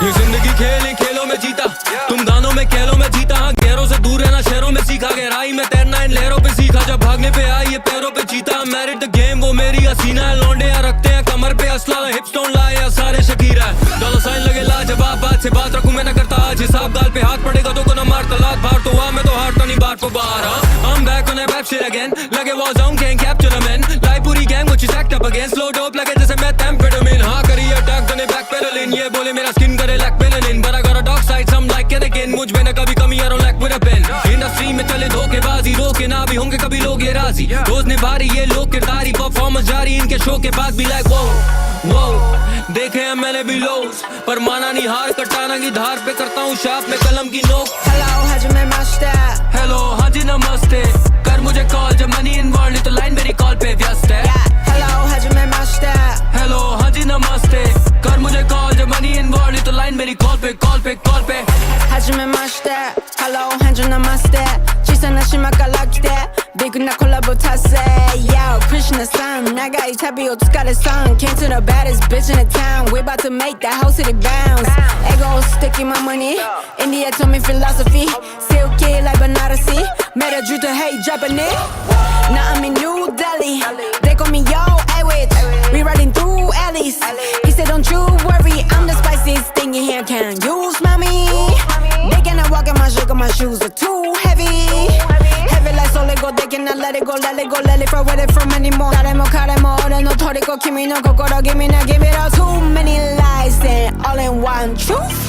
ये जिंदगी खेल ही खेलों में जीता, तुम गानों में खेलों में जीता। हाँ गहरों से दूर रहना शहरों में सीखा, गहराई में तैरना इन लहरों पे सीखा। जब भागने पे आई ये पैरों पे जीता, मैरिड द गेम वो मेरी हसीना है। लौंडे या रखते हैं कमर पे असला, हिप्स डोंट लाई या सारे शकीरा है। डॉलर साइन लगे लाजवाब, बात से बात रखूं मैं न करता आज हिसाब। गाल पे हाथ पड़ेगा तो को न मार तलाक बाहर तो आ, मैं तो हारता नहीं बात को बाहर। I'm back on that rap shit again, लगे war zone can't capture the men। लाई पूरी gang which is act up against, slow dope लगे जैसे मैं amphetamine। हाँ करी अटैक तने back pedaling, ये बोले मेरा skin करे lack melanin, but I got a dark side some like it again। मुझ में न कभी कमी I don't lack with a pen। Industry में चले धोखेबाजी, रोके ना भी होंगे कभी लोग ये राजी। रोज निभा रही ये लोग किरदारी, परफॉर्मेंस जारी इनके शो के बाद भी like wow wow। देखे हैं मैंने भी लोज, पर माना नहीं हार, कटाना की धार पे करता हूँ शार्प में कलम की नोक। Hello, hajime mashita। हेलो हाँ जी नमस्ते, कर मुझे कॉल जब मनी इन्वॉल्व, तो लाइन मेरी कॉल पे व्यस्त है। Hello, hajime mashita। हेलो हाँ जी नमस्ते, कर मुझे कॉल जब मनी इन्वॉल्व, तो लाइन मेरी कॉल पे कॉल पे कॉल पे। hajime mashita। Hello, hajime namaste। 지선 심하가 like that। Big na collabo tase। Yo, Krishna-san, 나가 이 탑이 오츠카레-san। Came to the baddest bitch in the town. We about to make that whole city bounce. Ego sticking my money. India told me philosophy. Silky like Banarasi. Made a Jew to hate Japanese. Now I'm in New Delhi. They call me yo, A-Witch. We riding through alleys. He said don't you worry, I'm the spiciest thing you here can use, mommy. They cannot walk in my shoes, my shoes are too heavy. Heavy like so let go, they cannot let it go, let it go, let it forward it from anymore. Karemo, karemo, ore no toriko, kimi no kokoro, give me it all. Too many lies and all in one truth.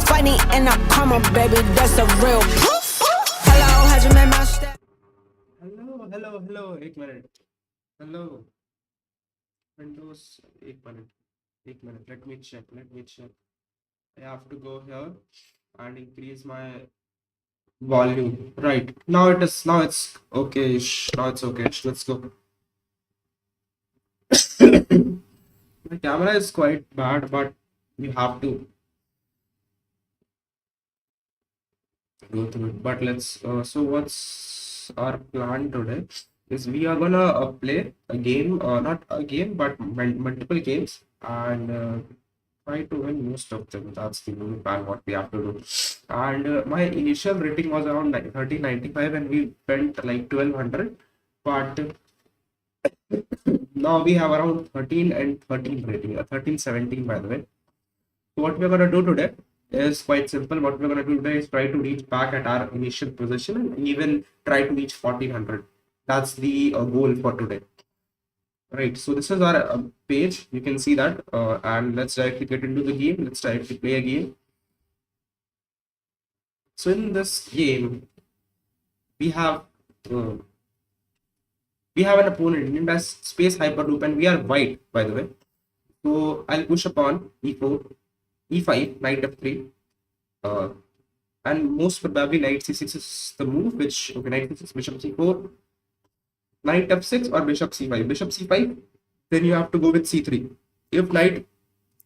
Fighting in a karma, baby, that's the real proof. Hello, hajime mashita। Hello एक minute. Hello Windows, एक minute let me check। I have to go here and increase my volume। Right, now it's okay, let's go। My camera is quite bad, but you have to go through it। But let's so what's our plan today is we are gonna play a game, not a game but multiple games, and try to win most of them. That's the main plan what we have to do. And my initial rating was around 1395 and we went like 1200, but now we have around 13 and 13 rating, 1317 by the way. So what we're gonna do today is quite simple. What we're going to do today is try to reach back at our initial position and even try to reach 1400. That's the goal for today. Right, so this is our page, you can see that, and let's directly get into the game. Let's directly play a game. So in this game we have an opponent named as space hyperloop, and we are white by the way. So I'll push upon e4, e5, knight f3, and most probably knight c6 is the move, which okay, knight c6, bishop c4, knight f6 or bishop c5. Bishop c5, then you have to go with c3. If knight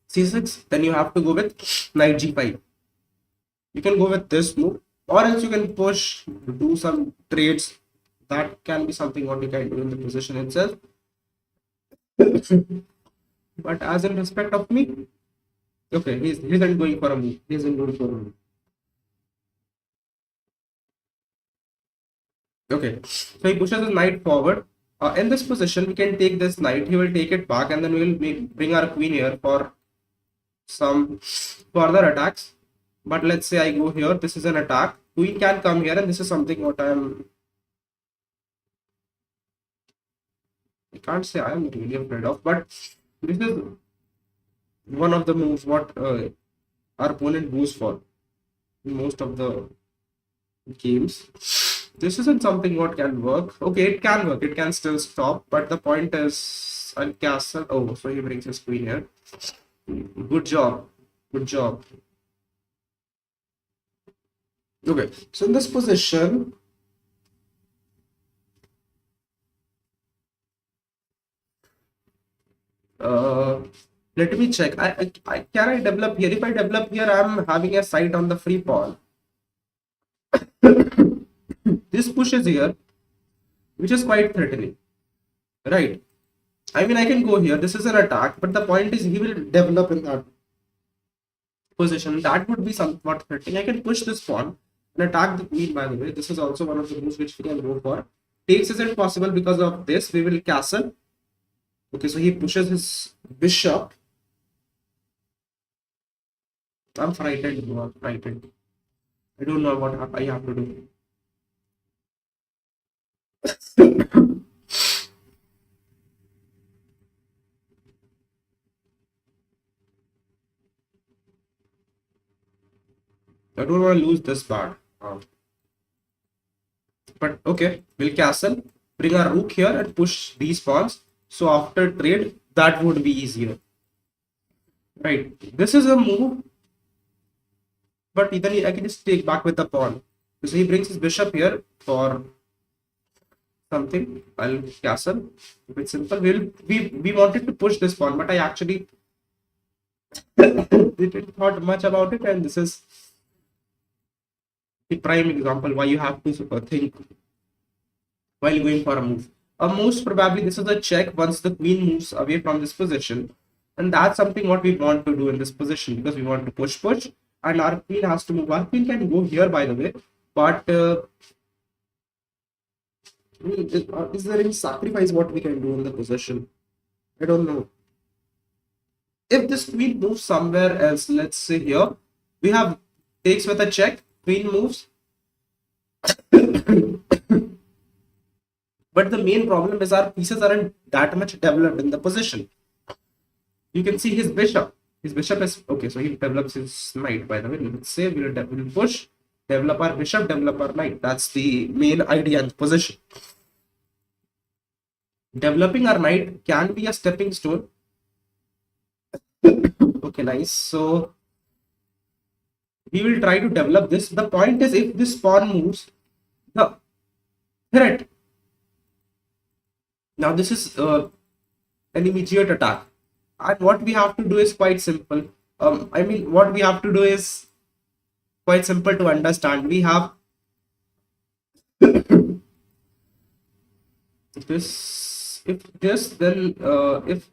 c6, then you have to go with knight g5. You can go with this move, or else you can push, do some trades. That can be something what you can do in the position itself. But as in respect of me, okay, he isn't going for a move. He isn't going for a move. Okay, so he pushes his knight forward. In this position, we can take this knight. He will take it back, and then we will bring our queen here for some further attacks. But let's say I go here. This is an attack. Queen can come here, and this is something what I can't say I am really afraid of, but this is one of the moves what our opponent goes for in most of the games. This isn't something what can work. Okay, it can work, it can still stop, but the point is I'll castle. Oh, so he brings his queen here. Good job. Okay, so in this position, let me check. Can I develop here? If I develop here, I'm having a sight on the free pawn. This pushes here, which is quite threatening, right? I mean, I can go here. This is an attack, but the point is he will develop in that. position, that would be somewhat threatening. I can push this pawn and attack the queen, by the way. This is also one of the moves which we can go for. Takes isn't possible because of this. We will castle. Okay, so he pushes his bishop. I'm frightened, bro. I'm frightened. I don't know what I have to do. I don't want to lose this part. But okay, we'll castle, bring our rook here and push these pawns. So after trade, that would be easier. Right, this is a move. But then I can just take back with the pawn. So he brings his bishop here for something. I'll castle. It's simple. We wanted to push this pawn, but I actually didn't thought much about it, and this is the prime example why you have to think while going for a move. Most probably this is a check once the queen moves away from this position, and that's something what we want to do in this position because we want to push, and our queen has to move. Our queen can go here, by the way, but is there any sacrifice what we can do in the position? I don't know. If this queen moves somewhere else, let's say here, we have takes with a check, queen moves. But the main problem is our pieces aren't that much developed in the position. You can see his bishop. His bishop is okay, so he develops his knight, by the way. Let's say we'll push, develop our bishop, develop our knight. That's the main idea in the position. Developing our knight can be a stepping stone. Okay, nice. So we will try to develop this. The point is, if this pawn moves, the threat. Now this is an immediate attack, and what we have to do is quite simple. What we have to do is quite simple to understand. We have if this, then if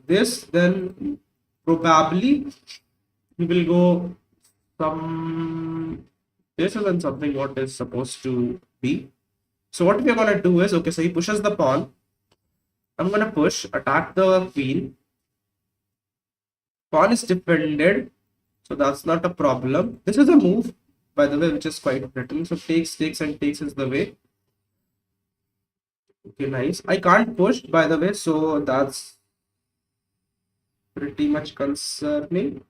this, then probably we will go some. This isn't something what is supposed to be. So what we're gonna do is, okay, so he pushes the pawn. I'm gonna push, attack the queen. Pawn is defended, so that's not a problem. This is a move, by the way, which is quite threatening. So takes and takes is the way. Okay, nice. I can't push, by the way, so that's pretty much concerning.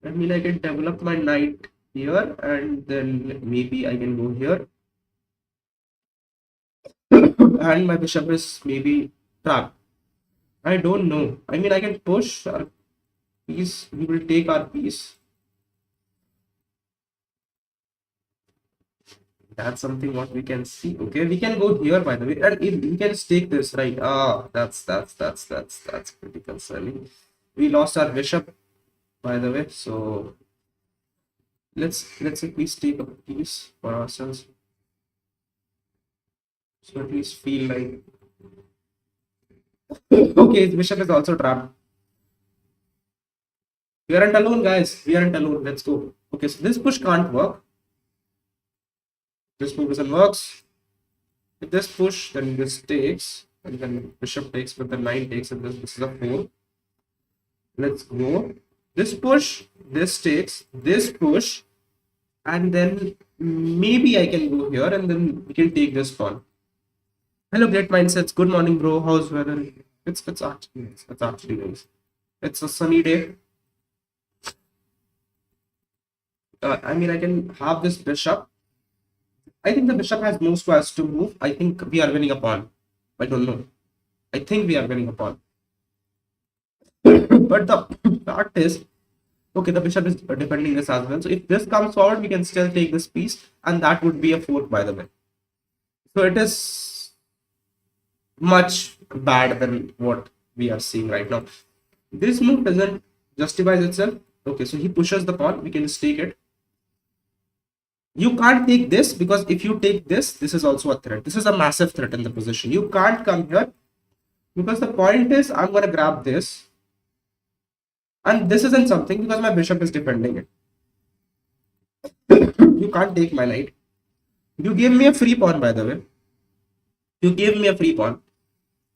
I can develop my knight here, and then maybe I can go here. And my bishop is maybe trapped. I don't know. I can push our piece. We will take our piece. That's something what we can see. Okay, we can go here, by the way, and if we can just take this, right? That's pretty concerning. We lost our bishop, by the way. So let's at least take a piece for ourselves. So at least feel like okay, the bishop is also trapped. We aren't alone, guys. We aren't alone. Let's go. Okay, so this push can't work. This move doesn't work. If this push, then this takes, and then bishop takes, but the knight takes, and this is a 4. Let's go. This push, this takes, this push, and then maybe I can go here, and then we can take this pawn. Hello, great mindsets. Good morning, bro. How's weather? It's actually nice. It's a sunny day. I can have this bishop. I think the bishop has no squares to move. I think we are winning a pawn. I don't know. I think we are winning a pawn. But the fact is, okay, the bishop is defending this as well. So if this comes forward, we can still take this piece, and that would be a fork, by the way. So it is much bad than what we are seeing right now. This move doesn't justify itself. Okay, so he pushes the pawn. We can just take it. You can't take this, because if you take this, this is also a threat. This is a massive threat in the position. You can't come here, because the point is, I'm going to grab this. And this isn't something because my bishop is defending it. You can't take my knight. You gave me a free pawn, by the way. You gave me a free pawn.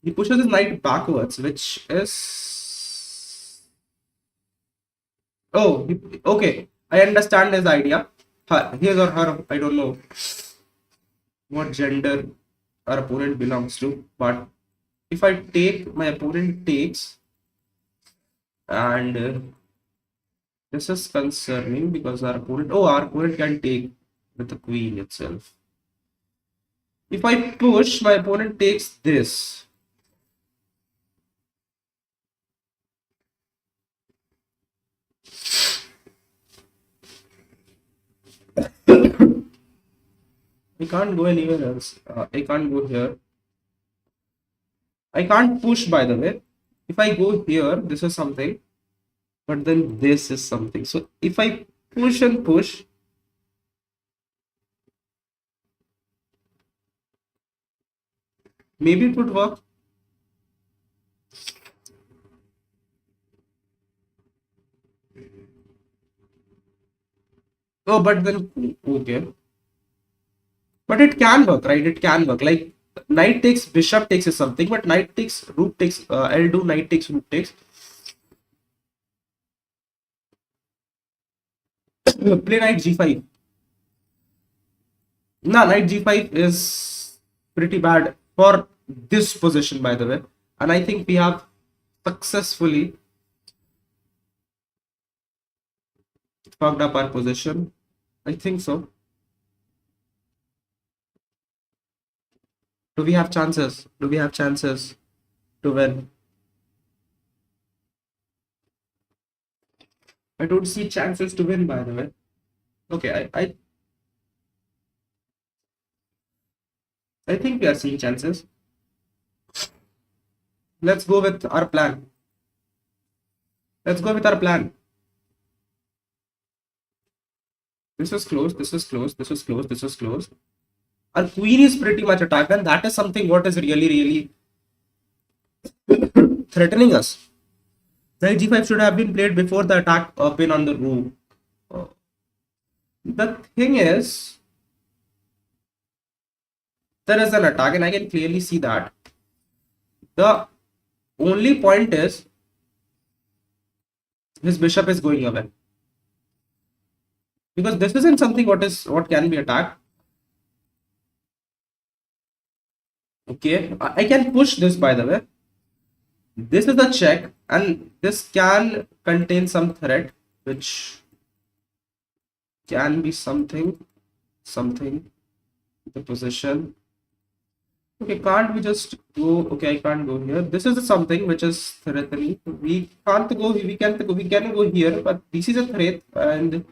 He pushes his knight backwards, which is... Oh, okay. I understand his idea. His or her, I don't know what gender our opponent belongs to. But if I take, my opponent takes, and this is concerning because our opponent can take with the queen itself. If I push, my opponent takes this. I can't go anywhere else. I can't go here. I can't push, by the way. If I go here, this is something. But then this is something. So if I push and push, maybe it would work. Oh, but then, okay. But it can work, right? It can work. Like, knight takes, bishop takes is something, but knight takes, rook takes, I'll do knight takes, rook takes. Play knight g5. No, knight g5 is pretty bad for this position, by the way. And I think we have successfully fucked up our position. I think so. Do we have chances? Do we have chances to win? I don't see chances to win, by the way. Okay, I think we are seeing chances. Let's go with our plan. Let's go with our plan. This is close, this is close, this is close, this is close. Our queen is pretty much attacked, and that is something what is really threatening us. Knight g5 should have been played before the attack pin on the rook. The thing is, there is an attack, and I can clearly see that. The only point is, his bishop is going away. Because this isn't something what can be attacked. Okay, I can push this, by the way. This is a check, and this can contain some threat, which can be something, the position. Okay, can't we just go? Okay, I can't go here. This is something which is threatening. We can't go. We can go here, but this is a threat, and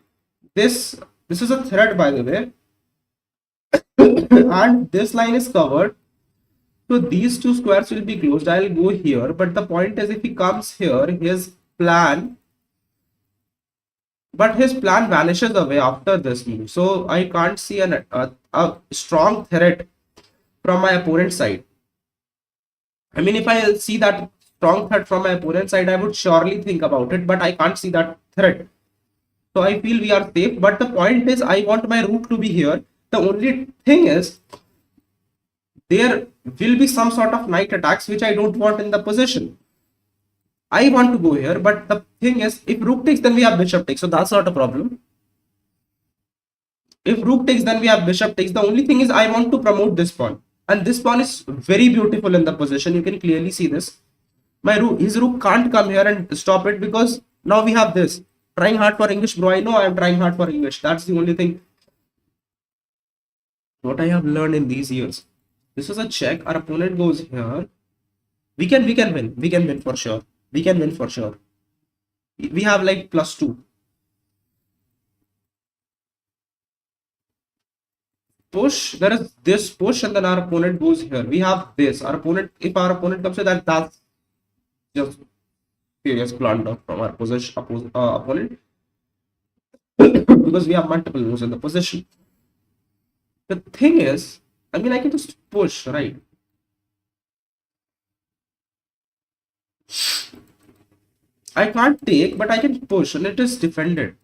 this is a threat, by the way. And this line is covered. So these two squares will be closed. I'll go here, but the point is, if he comes here, his plan vanishes away after this move. So I can't see a strong threat from my opponent's side. I mean, if I see that strong threat from my opponent's side, I would surely think about it, but I can't see that threat. So I feel we are safe. But the point is, I want my rook to be here. The only thing is, there will be some sort of knight attacks which I don't want in the position. I want to go here, but the thing is, if rook takes, then we have bishop takes, so that's not a problem. If rook takes, then we have bishop takes. The only thing is, I want to promote this pawn, and this pawn is very beautiful in the position. You can clearly see this. His rook can't come here and stop it, because now we have this. Trying hard for English, bro. I know I am trying hard for English. That's the only thing what I have learned in these years. This is a check. Our opponent goes here. We can win. We can win for sure. We can win for sure. We have like +2. Push. There is this push, and then our opponent goes here. We have this. Our opponent. If our opponent comes here, that's just serious blunder from our opponent. Because we have multiple moves in the position. The thing is, I mean, I can just push, right? I can't take, but I can push, and it is defended.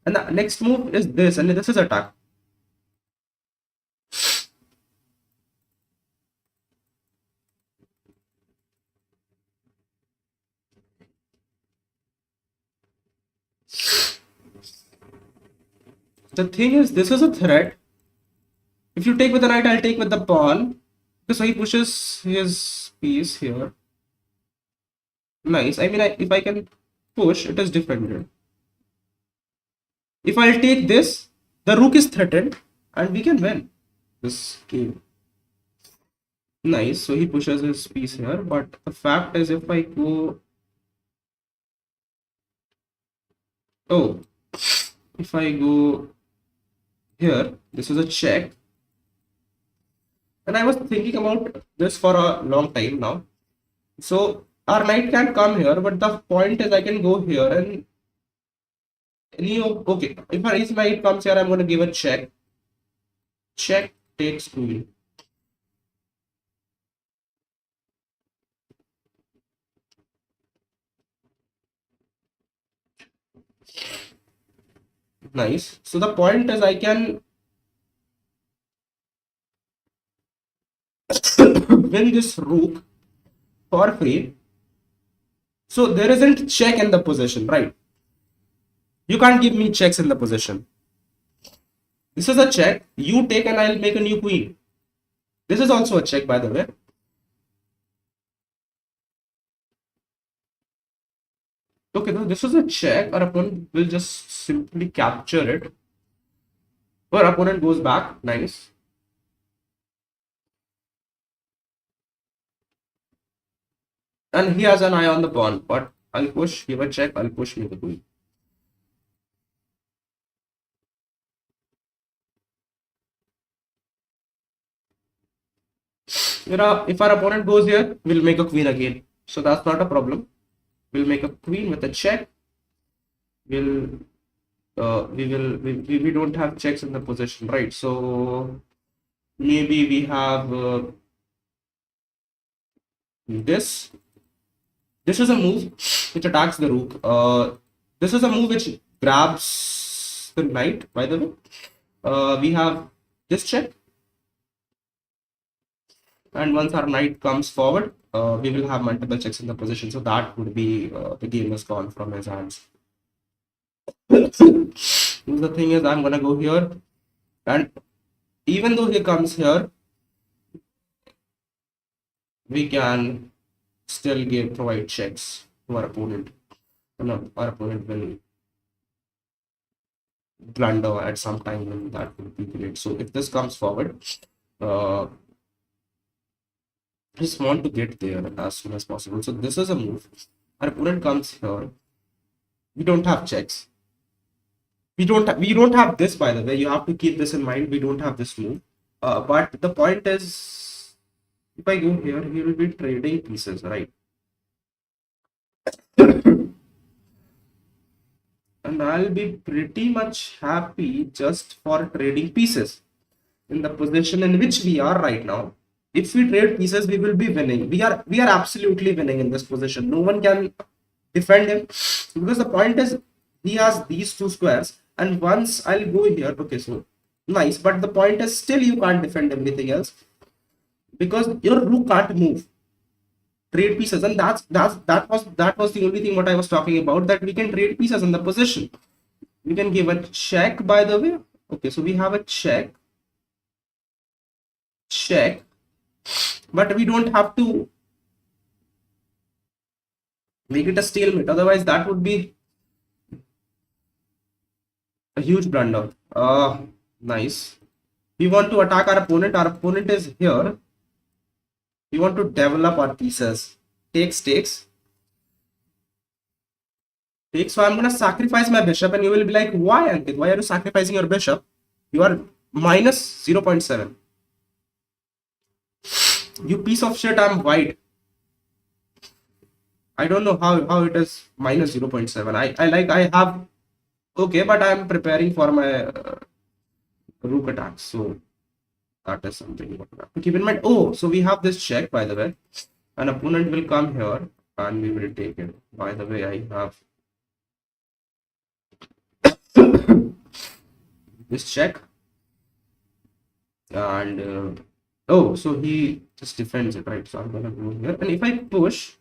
And the next move is this, and this is attack. The thing is, this is a threat. If you take with the knight, I'll take with the pawn. So he pushes his piece here. Nice. I mean, if I can push, it is defended. If I'll take this, the rook is threatened, and we can win this game. Nice. So he pushes his piece here, but the fact is, if I go... Oh, if I go here, this is a check. And I was thinking about this for a long time now. So our knight can come here, but the point is I can go here and okay, if his knight comes here, I'm going to give a check. Check takes queen. Nice. So the point is I can win this rook for free. So there isn't check in the position, right? You can't give me checks in the position. This is a check. You take and I'll make a new queen. This is also a check, by the way. Okay, now this is a check. Our opponent will just simply capture it. Our opponent goes back. Nice. And he has an eye on the pawn, but I'll push, give a check, I'll push, make the queen. If our opponent goes here, we'll make a queen again. So that's not a problem. We'll make a queen with a check. We don't have checks in the position, right? So maybe we have this. This is a move which attacks the rook. This is a move which grabs the knight, by the way. We have this check. And once our knight comes forward, we will have multiple checks in the position. So that would be the game is gone from his hands. The thing is, I'm gonna go here, and even though he comes here, we can still provide checks to our opponent. No, our opponent will blunder at some time, and that would be great. So if this comes forward, just want to get there as soon as possible. So this is a move. Our opponent comes here. We don't have checks. We don't have this, by the way. You have to keep this in mind. We don't have this move. But the point is, if I go here, he will be trading pieces, right? And I'll be pretty much happy just for trading pieces in the position in which we are right now. If we trade pieces, we will be winning. We are absolutely winning in this position. No one can defend him, because the point is he has these two squares, and once I'll go here, okay, so nice, but the point is still you can't defend everything else because your rook can't move. Trade pieces, and that was the only thing what I was talking about, that we can trade pieces in the position. We can give a check, by the way. Okay, so we have a check, but we don't have to make it a stalemate, otherwise that would be a huge blunder. Nice. We want to attack our opponent. Our opponent is here. We want to develop our pieces. Takes. So I'm going to sacrifice my bishop, and you will be like, why, Ankit? Why are you sacrificing your bishop? You are minus 0.7. You piece of shit, I'm white. I don't know how it is minus 0.7. I have, okay, but I'm preparing for my rook attack. So that is something you have to keep in mind. Oh, so we have this check, by the way. An opponent will come here. and we will take it. By the way, I have this check, and oh, so he just defends it, right? So I'm gonna go here, and if I push,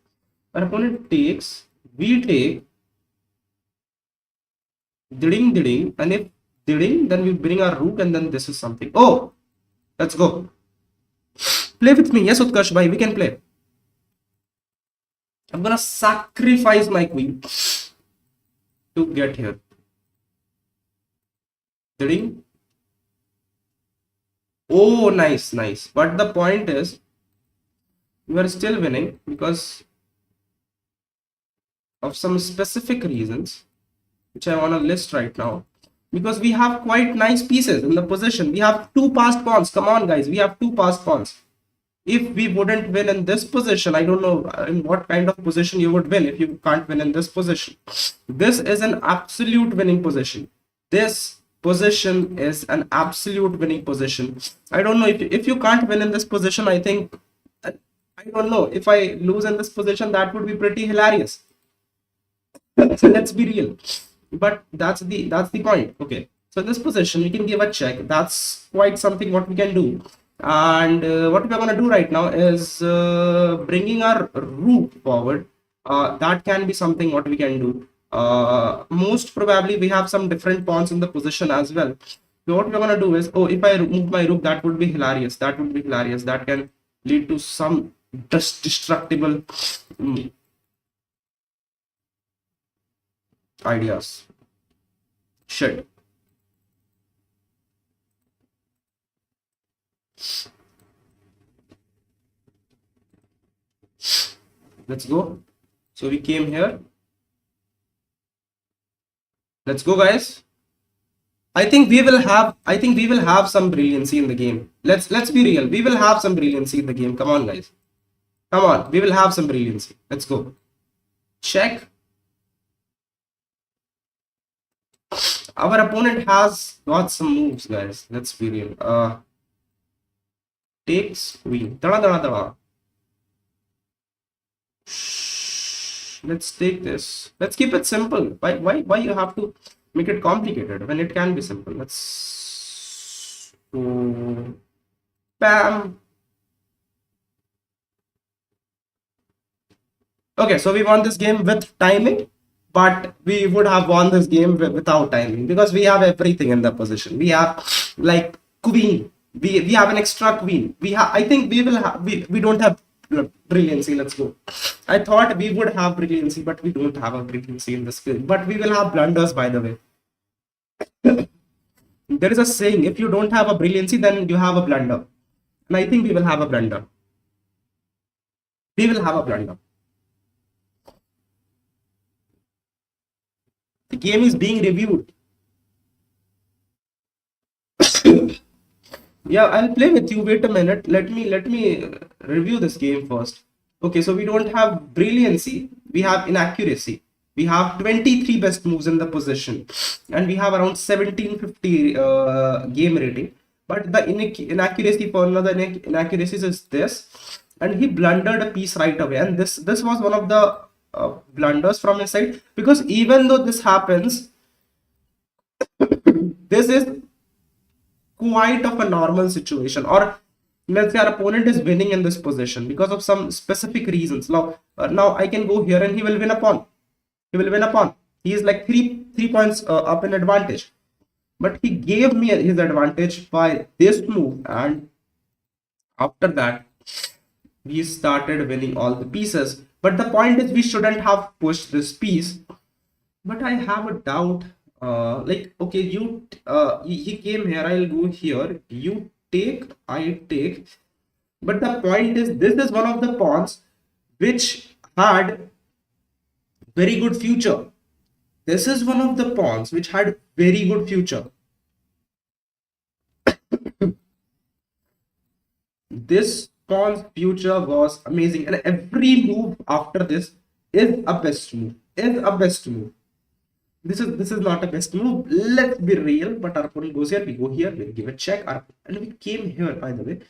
our opponent takes, we take, ding ding, and if ding, then we bring our rook, and then this is something. Oh, let's go. Play with me. Yes, Utkarsh bhai, we can play. I'm gonna sacrifice my queen to get here. Ding. Oh, nice, nice. But the point is, we are still winning because of some specific reasons, which I want to list right now. Because we have quite nice pieces in the position. We have two passed pawns. Come on, guys. We have two passed pawns. If we wouldn't win in this position, I don't know in what kind of position you would win if you can't win in this position. This is an absolute winning position. This position is an absolute winning position. I don't know if you can't win in this position. I think, I don't know, if I lose in this position, that would be pretty hilarious. So let's be real. But that's the point. Okay, so in this position we can give a check. That's quite something what we can do. And what we're going to do right now is bringing our rook forward. That can be something what we can do. Most probably we have some different pawns in the position as well. So what we're going to do is, oh, if I move my rook, that would be hilarious. That would be hilarious. That can lead to some destructible ideas. Shit. Let's go. So we came here. Let's go, guys. I think we will have some brilliancy in the game. Let's be real. We will have some brilliancy in the game. Come on, guys. Come on. We will have some brilliancy. Let's go. Check. Our opponent has got some moves, guys. Let's be real. Takes queen. Dada dada dada. Let's take this. Let's keep it simple. Why you have to make it complicated when it can be simple? Let's go. Bam. Okay, so we won this game with timing, but we would have won this game without timing because we have everything in the position. We have like queen. We have an extra queen. I think we will have. We don't have brilliancy. Let's go. I thought we would have brilliancy, but we don't have a brilliancy in this game. But we will have blunders, by the way. There is a saying: if you don't have a brilliancy, then you have a blunder. And I think we will have a blunder. We will have a blunder. The game is being reviewed. Yeah, I'll play with you. Wait a minute. Let me review this game first. Okay, so we don't have brilliancy. We have inaccuracy. We have 23 best moves in the position, and we have around 1750 game rating. But the inaccuracy for another inaccuracies is this, and he blundered a piece right away. And this was one of the blunders from his side, because even though this happens, this is quite of a normal situation. Or let's say our opponent is winning in this position because of some specific reasons. Now I can go here and he will win a pawn. He will win a pawn. He is like three points up in advantage, but he gave me his advantage by this move, and after that we started winning all the pieces. But the point is, we shouldn't have pushed this piece. But I have a doubt. Like, okay, he came here, I'll go here, you take, I take. But the point is, this is one of the pawns which had very good future. This is one of the pawns which had very good future. This pawn's future was amazing, and every move after this is a best move. This is not a best move. Let's be real. But our opponent goes here, we go here, we give a check, and we came here. By the way,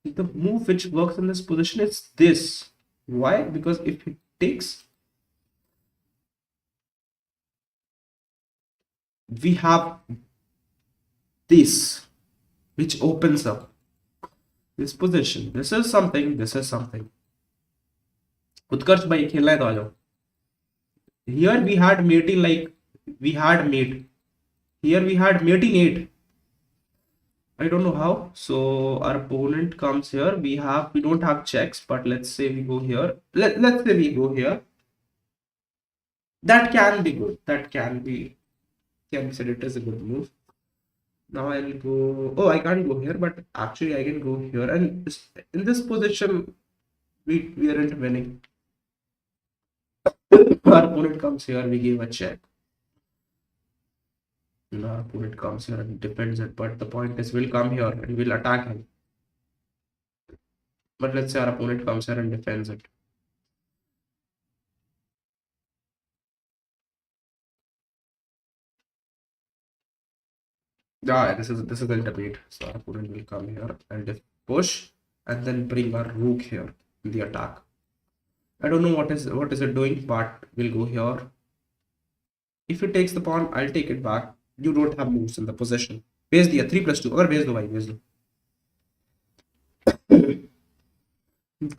the move which works in this position is this. Why? Because if he takes, we have this, which opens up this position. This is something, this is something. उत्कर्ष भाई खेलना है तो आ जाओ. Here we had mating, like we had mate. Here we had mating 8. I don't know how. So our opponent comes here. We don't have checks, but let's say we go here. Let's say we go here. That can be good. That can be said it is a good move. Now I'll go. Oh, I can't go here, but actually I can go here. And in this position, we aren't winning. Our opponent comes here, we give a check. And our opponent comes here and defends it, but the point is we'll come here and we'll attack him. But let's say our opponent comes here and defends it. Yeah, this is the intermediate. So our opponent will come here and push and then bring our rook here in the attack. I don't know what is it doing, but we'll go here. If it takes the pawn, I'll take it back. You don't have moves in the possession. भेज दिया 3+2. अगर भेज दो भाई भेज दो.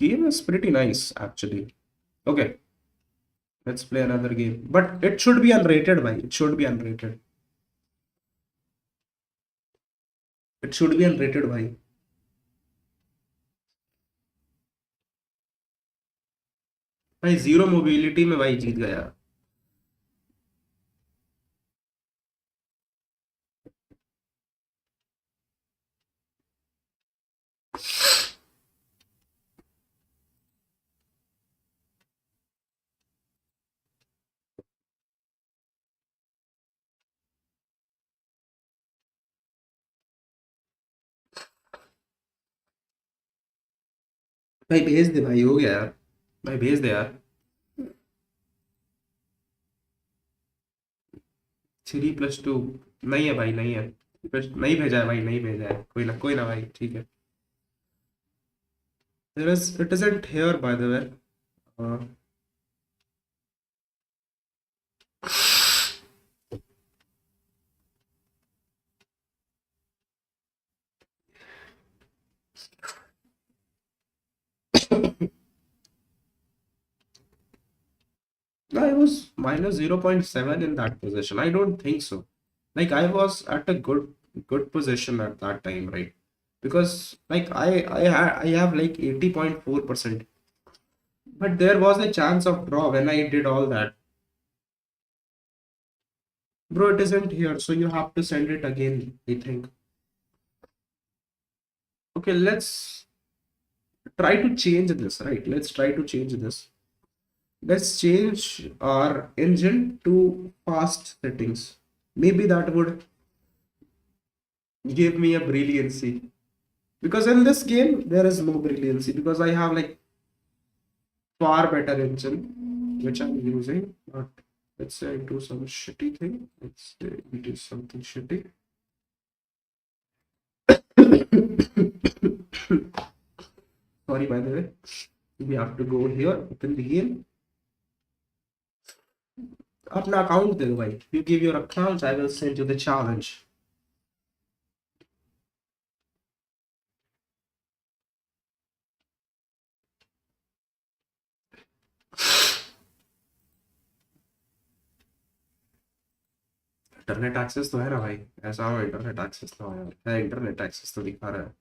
Game is pretty nice actually. Okay, let's play another game. But it should be unrated, भाई. It should be unrated. It should be unrated, भाई. भाई जीरो मोबिलिटी में भाई जीत गया. भाई भेज दे भाई, हो गया यार. भाई भेज दे यार. 3+2 नहीं है भाई, नहीं है. नहीं भेजा है भाई, नहीं भेजा है. कोई ना भाई, ठीक है. It isn't here by the way. I was minus 0.7 in that position. I don't think so. Like I was at a good position at that time, right? Because like I have like 80.4%. But there was a chance of draw when I did all that. Bro, it isn't here, so you have to send it again, I think. Okay, let's try to change this, right? Let's try to change this. Let's change our engine to fast settings. Maybe that would give me a brilliancy. Because in this game, there is no brilliancy because I have like far better engine, which I'm using. But let's say I do some shitty thing. Let's say we do something shitty. Sorry, by the way. We have to go here, open the game. अपना account दे दो भाई. You give your account, I will send you the challenge. Internet access तो है ना भाई. ऐसा हो internet access ना हो यार. है इंटरनेट एक्सेस तो दिखा रहा है.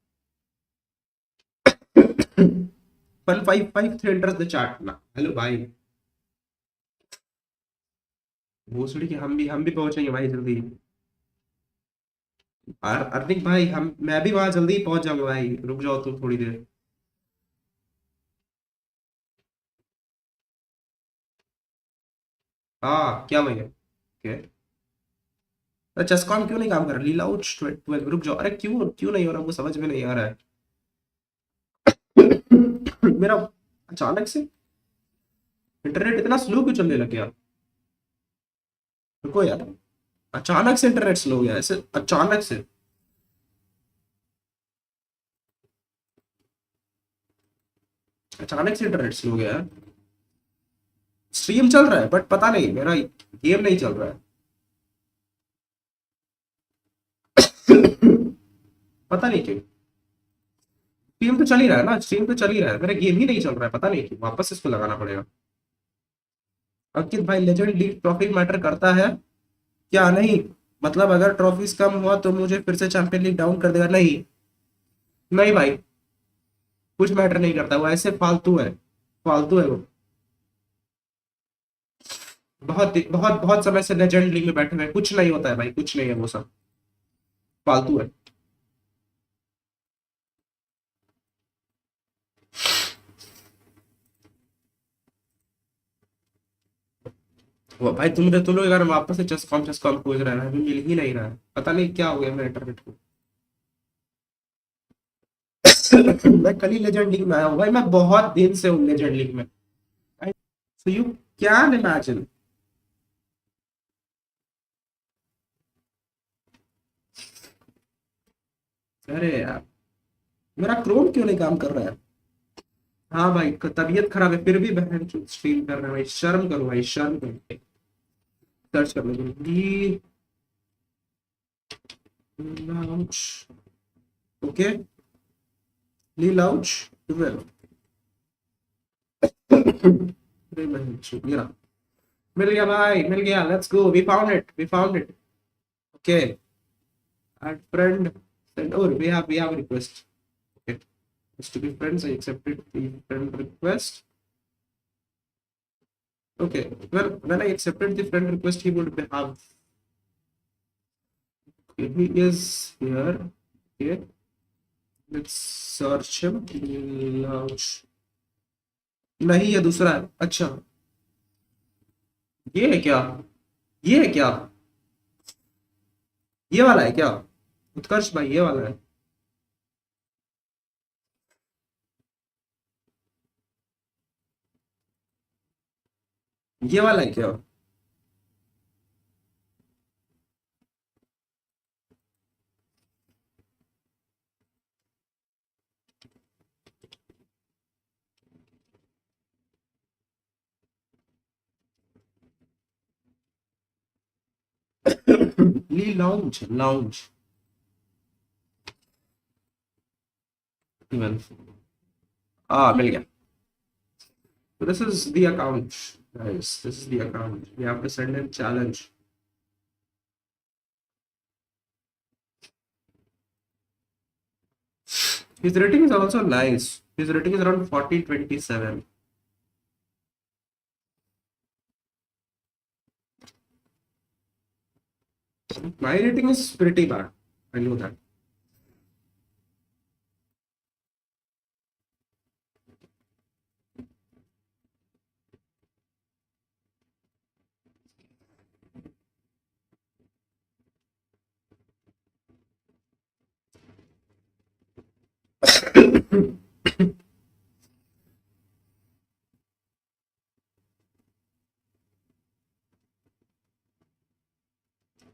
155 enters the chat ना. हेलो भाई. भोसड़ी की हम भी पहुंचेंगे भाई जल्दी. अर्निक भाई मैं भी वहां जल्दी पहुंच जाऊंगा भाई. रुक जाओ तुम थोड़ी देर. हाँ क्या भैया. क्या चेसकॉम क्यों नहीं काम कर रहा? लीला आउट 12. रुक जाओ. अरे क्यों नहीं हो रहा? वो समझ में नहीं आ रहा है. मेरा अचानक से इंटरनेट इतना स्लो क्यों चलने लग गया? रुको यार. अचानक से इंटरनेट स्लो हो गया ऐसे. अचानक से इंटरनेट स्लो हो गया. स्ट्रीम चल रहा है बट पता नहीं मेरा गेम नहीं चल रहा है। पता नहीं क्यों। स्ट्रीम तो चल ही रहा है ना, स्ट्रीम तो चल ही रहा है, मेरा गेम ही नहीं चल रहा है, पता नहीं क्यों। वापस इसको लगाना पड़ेगा। अंकित भाई लेजेंड लीग ट्रॉफी मैटर करता है क्या? नहीं, मतलब अगर ट्रॉफीज कम हुआ तो मुझे फिर से चैंपियन लीग डाउन कर देगा? नहीं नहीं भाई, कुछ मैटर नहीं करता, वो ऐसे फालतू है, फालतू है वो। बहुत बहुत बहुत समय से लेजेंड लीग में बैठे हुए, कुछ नहीं होता है भाई, कुछ नहीं है, वो सब फालतू है। वो भाई तुम लोग अगर वापस से चेस कॉम खोज रहे हैं, अभी मिल ही नहीं रहा है, पता नहीं क्या हो गया मेरे इंटरनेट को। मैं कल ही लेजेंड लीग में आया हूँ भाई, मैं बहुत दिन से हूँ लेजेंड लीग में। So you can imagine. अरे यार, मेरा क्रोम क्यों नहीं काम कर रहा है? हाँ भाई, तबीयत खराब है फिर भी बहन स्ट्रीम कर रहे हैं भाई, शर्म करो भाई, शर्म करो। सर्च कर लो लाउंज, ओके ली लाउंज 12। मिल गया भाई, मिल गया, let's go, we found it, we found it. Okay add friend, send, oh we have a request. Okay, just to be friends, I accepted the friend request. Okay, well, when I accepted the friend request, he would have, okay, he is here. Okay, let's search him. Launch, नहीं ये दूसरा है। अच्छा, ये है क्या? ये है क्या? ये वाला है क्या? उत्कर्ष भाई ये वाला है। ये वाला है क्या? ली लाउंज, लाउंज इवन, मिल गया। So this is the account, guys. This is the account. We have to send in challenge. His rating is also nice. His rating is around 40-27. My rating is pretty bad. I know that.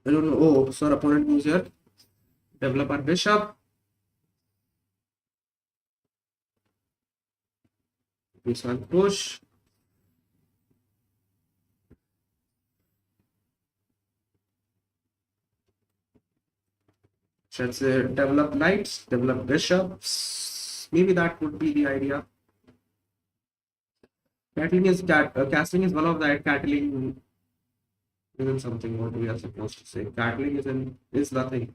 I don't know. Oh, so our opponent moves here. Develop our bishop. This one push. Let's say develop knights, develop bishops. Maybe that would be the idea. Castling is one of that. Castling isn't something what we are supposed to say. Castling is nothing.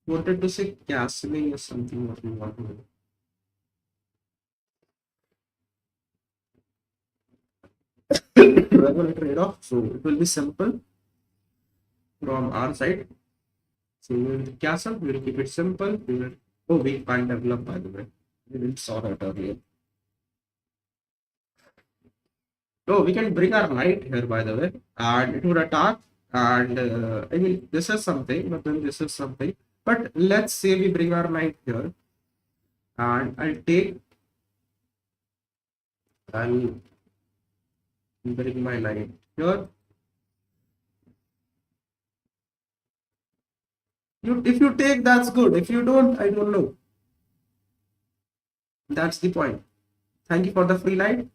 Wanted to say castling is something what we want to do. We're going to trade off, so it will be simple from our side. So we will castle, we will keep it simple. We will, oh, we can't develop, by the way. We didn't saw that earlier. Oh, we can bring our knight here, by the way, and it would attack. And I mean, this is something, but then this is something. But let's say we bring our knight here, and I'll bring my knight here. If you take, that's good. If you don't, I don't know. That's the point. Thank you for the free knight.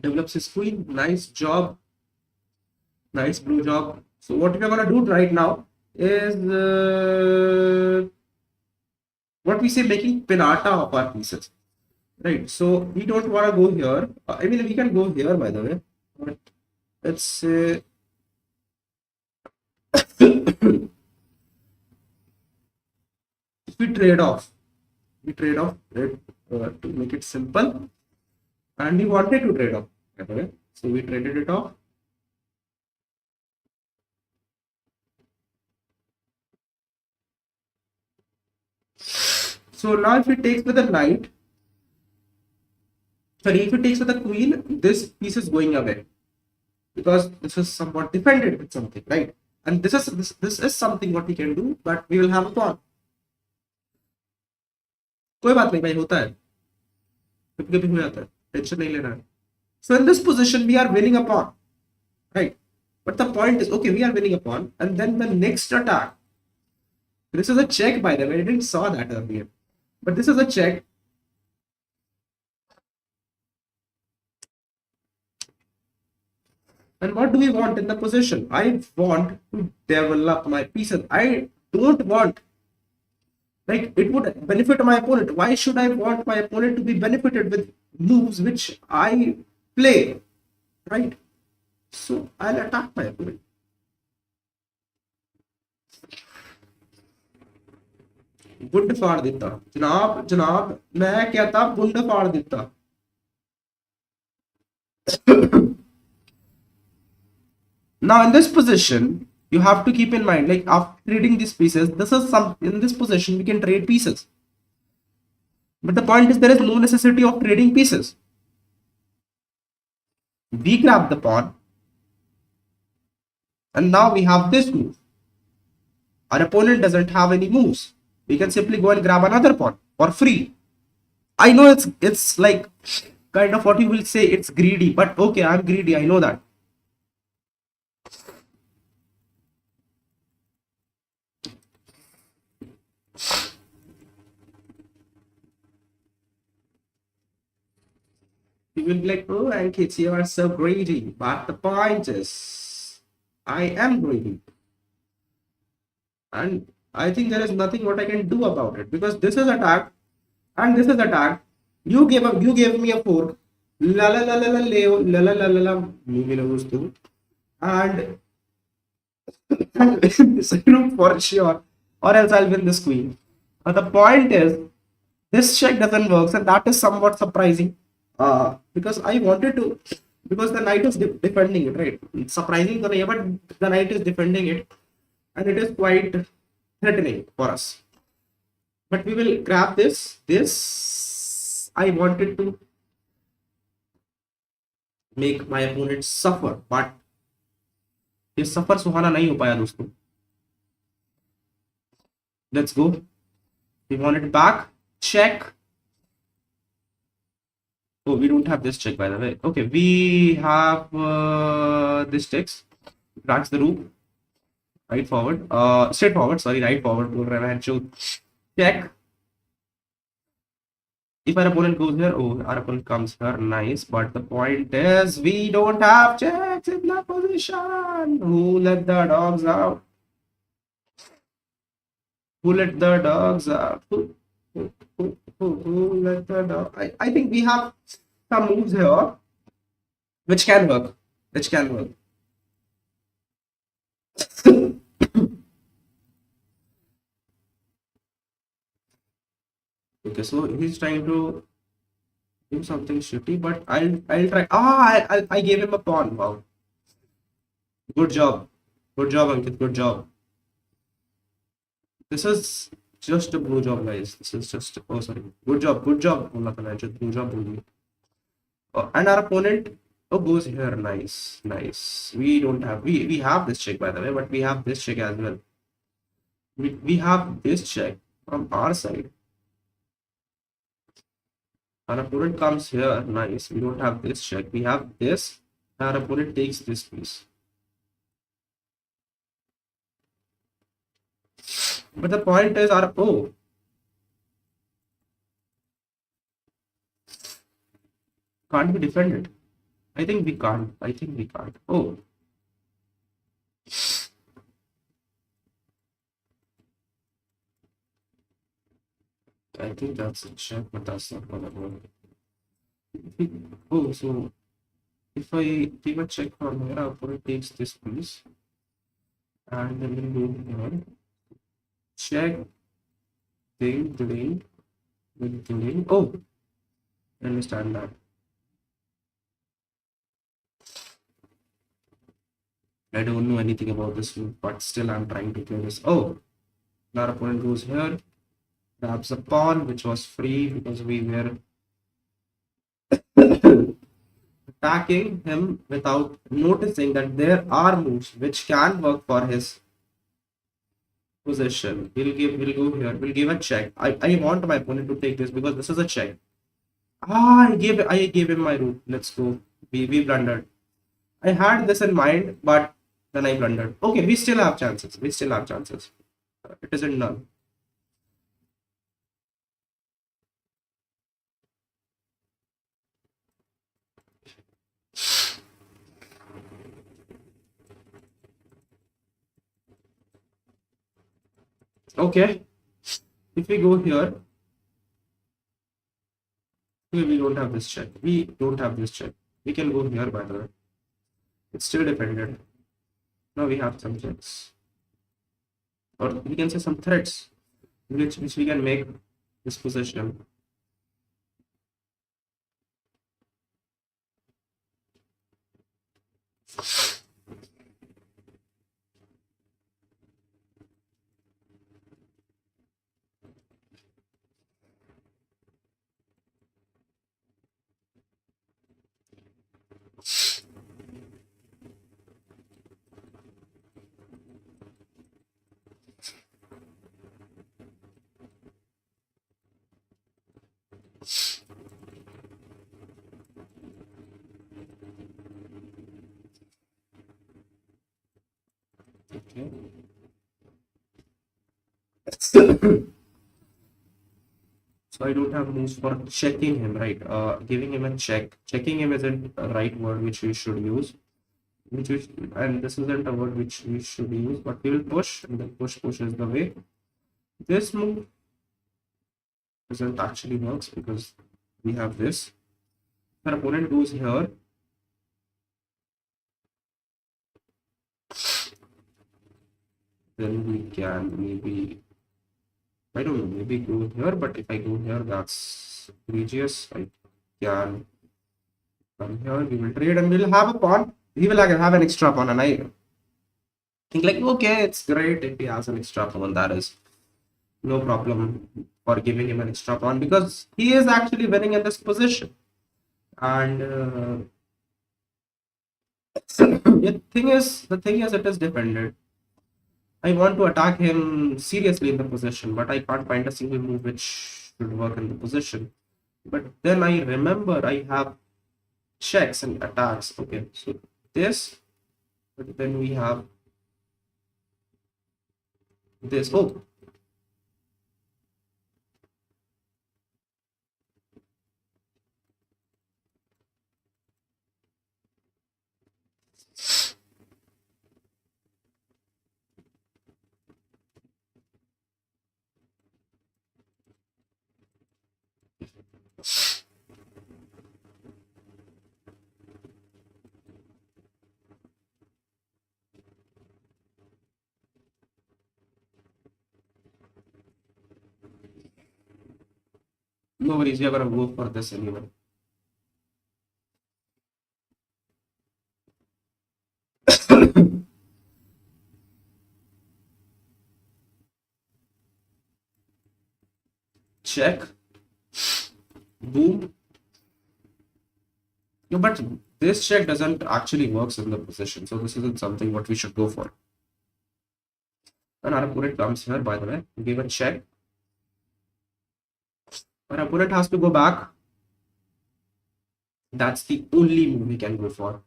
Develops his queen. Nice job. Nice blue job. So what we're gonna do right now is what we say, making pinata of our pieces. Right. So we don't wanna go here. I mean, we can go here, by the way. But let's say if we trade off it, to make it simple, and we wanted to trade off, by the way. So we traded it off. So now if he takes with a knight, sorry, if he takes with a queen, this piece is going away because this is somewhat defended with something, right? And this is something what we can do, but we will have a pawn. कोई बात नहीं भाई, होता है, कभी कभी हो जाता है, टेंशन नहीं लेना है. So in this position we are winning a pawn, right? But the point is, okay, we are winning a pawn, and then the next attack. This is a check, by the way. I didn't saw that earlier, but this is a check. And what do we want in the position? I want to develop my pieces. I don't want, like, it would benefit my opponent. Why should I want my opponent to be benefited with moves which I play, right? So I'll attack my opponent. बुंड फाड़ देता, जनाब जनाब मैं क्या था, बुंड फाड़ देता. Now in this position you have to keep in mind, like, after trading these pieces, this is some, in this position we can trade pieces, but the point is there is no necessity of trading pieces. We grab the pawn, and now we have this move. Our opponent doesn't have any moves. We can simply go and grab another pawn for free. I know it's like kind of what you will say, it's greedy, but okay, I'm greedy, I know that. You will be like, oh, Ankit, you are so greedy. But the point is, I am greedy. And I think there is nothing what I can do about it, because this is attack and this is attack. You gave me a fork. La la la la la la la la la la. And this group for sure, or else I'll win this queen. But the point is, this check doesn't work, and that is somewhat surprising. Because I wanted to, because the knight is defending it, right? It's surprising, but the knight is defending it, and it is quite threatening for us. But we will grab this. This I wanted to make my opponent suffer, but ये सफर सुहाना नहीं हो पाया दोस्तों. Let's go. We want it back. Check. Oh, we don't have this check, by the way. Okay, we have this text. Tracks the rook. Right forward. Straight forward. Sorry, right forward. Check. If our opponent goes here, oh, our opponent comes here. Nice. But the point is, we don't have checks in that position. Who let the dogs out? Who let the dogs out? Who let the dog? I think we have some moves here which can work. Okay, so he's trying to do something shitty, but I'll try. I gave him a pawn. Wow. Good job, Ankit. Good job. This is just a blue job, guys. This is just, oh sorry, good job. Blue job. And our opponent, oh, goes here. Nice. We don't have, we have this check, by the way, but we have this check as well. We have this check from our side. Our opponent comes here. Nice. We don't have this check. We have this. Our opponent takes this piece. But the point is, our can't be defended. I think we can't. I think we can't. Oh, I think that's a check, but that's not gonna work. Oh, so if I give a check from here, our opponent takes this piece, and then we'll go here. Check, ding, ding. Oh, I understand that. I don't know anything about this move, but still I'm trying to play this. Oh, our opponent goes here, grabs a pawn, which was free because we were attacking him without noticing that there are moves which can work for his position. We'll go here. We'll give a check. I want my opponent to take this because this is a check. I gave him my rook. Let's go. We blundered. I had this in mind, but then I blundered. Okay, we still have chances. We still have chances. It isn't none. Okay, if we go here, we don't have this check. We don't have this check. We can go here, by the way. It's still defended. Now we have some checks. Or we can say some threats, which we can make this position. Okay. So I don't have moves for checking him, right? Giving him a check. Checking him isn't a right word which we should use. And this isn't a word which we should use, but we will push, and then push is the way. This move doesn't actually works because we have this. Our opponent goes here. Then we can maybe, I don't know, maybe go here, but if I go here, that's egregious. I can come here, we will trade and we'll have a pawn. He will have an extra pawn, and I think like, okay, it's great if he has an extra pawn. That is no problem for giving him an extra pawn because he is actually winning in this position. And the thing is, it is defended. I want to attack him seriously in the position, but I can't find a single move which should work in the position. But then I remember I have checks and attacks. Okay, so this, but then we have this. Oh, no worries, we are gonna go for this anyway. Check. Boom. No, but this check doesn't actually works in the position, so this isn't something what we should go for. And our opponent comes here, by the way, give a check. Our opponent has to go back. That's the only move we can go for.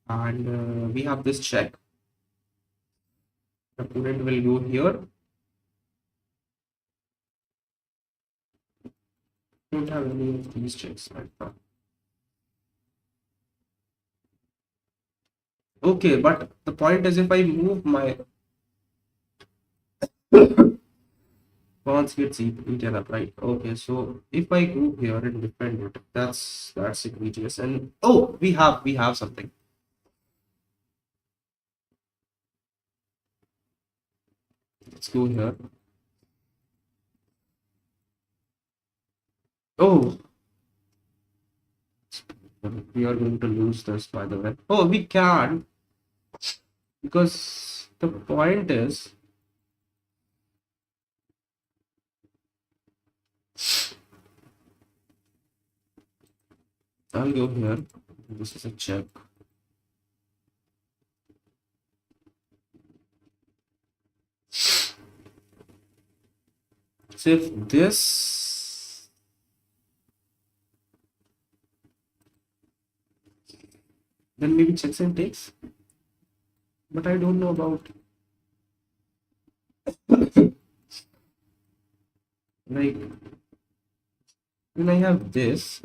And we have this check. The opponent will go here. Don't have any of these checks right now. Okay, but the point is if I move my pawns gets eaten up, right? Okay, so if I go here and defend it, that's egregious. And oh, we have something. Let's go here. Oh, we are going to lose this, by the way. Oh, we can, because the point is, I'll go here. This is a check. So if this, then maybe checks and takes. But I don't know about like when I have this.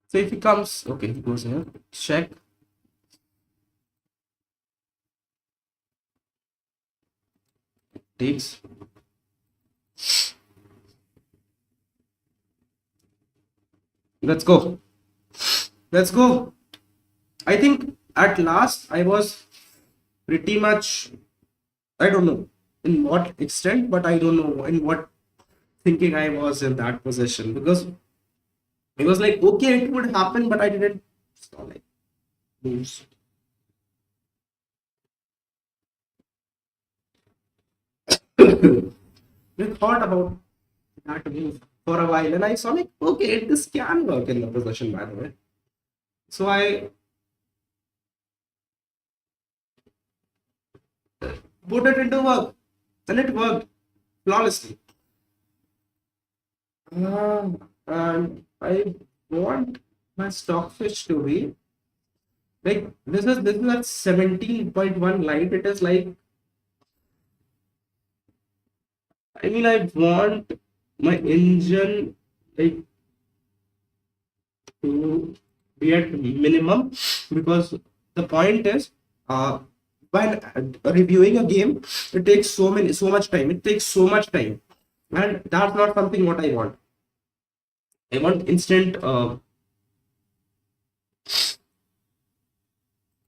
So if he comes, okay, he goes here, check. Takes. Let's go. Let's go. I think at last I was pretty much, I don't know in what extent, but I don't know in what thinking I was in that position, because it was like, okay, it would happen, but I didn't like moves. We thought about that move for a while, and I saw like, okay, this can work in the position, by the way. So I put it into work, and it worked flawlessly. And I want my stockfish to be like this is at 17.1 light. It is like, I mean, I want my engine like to be at minimum, because the point is, when reviewing a game, it takes so much time. It takes so much time, and that's not something what I want. I want instant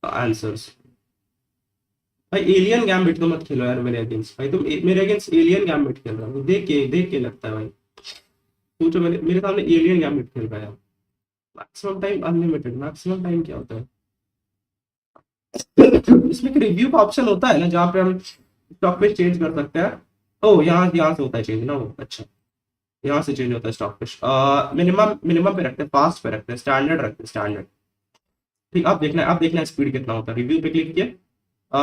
answers. भाई alien gambit तो मत खेलो यार मेरे against. भाई तुम मेरे against alien gambit खेल रहा हो, देख के लगता है भाई। सोचो मेरे सामने एलियन गैम्बिट खेल रहा है। Maximum time unlimited, maximum time क्या होता है इसमें? एक रिव्यू का ऑप्शन होता है ना, जहाँ पे हम स्टॉक पे चेंज कर सकते हैं। ओ यहाँ से होता है चेंज ना, वो अच्छा यहाँ से चेंज होता है स्टॉक पे। मिनिमम पे रखते हैं, फास्ट पे रखते हैं, स्टैंडर्ड रखते हैं, स्टैंडर्ड। ठीक, अब देखना है स्पीड कितना होता है। रिव्यू पे क्लिक किया,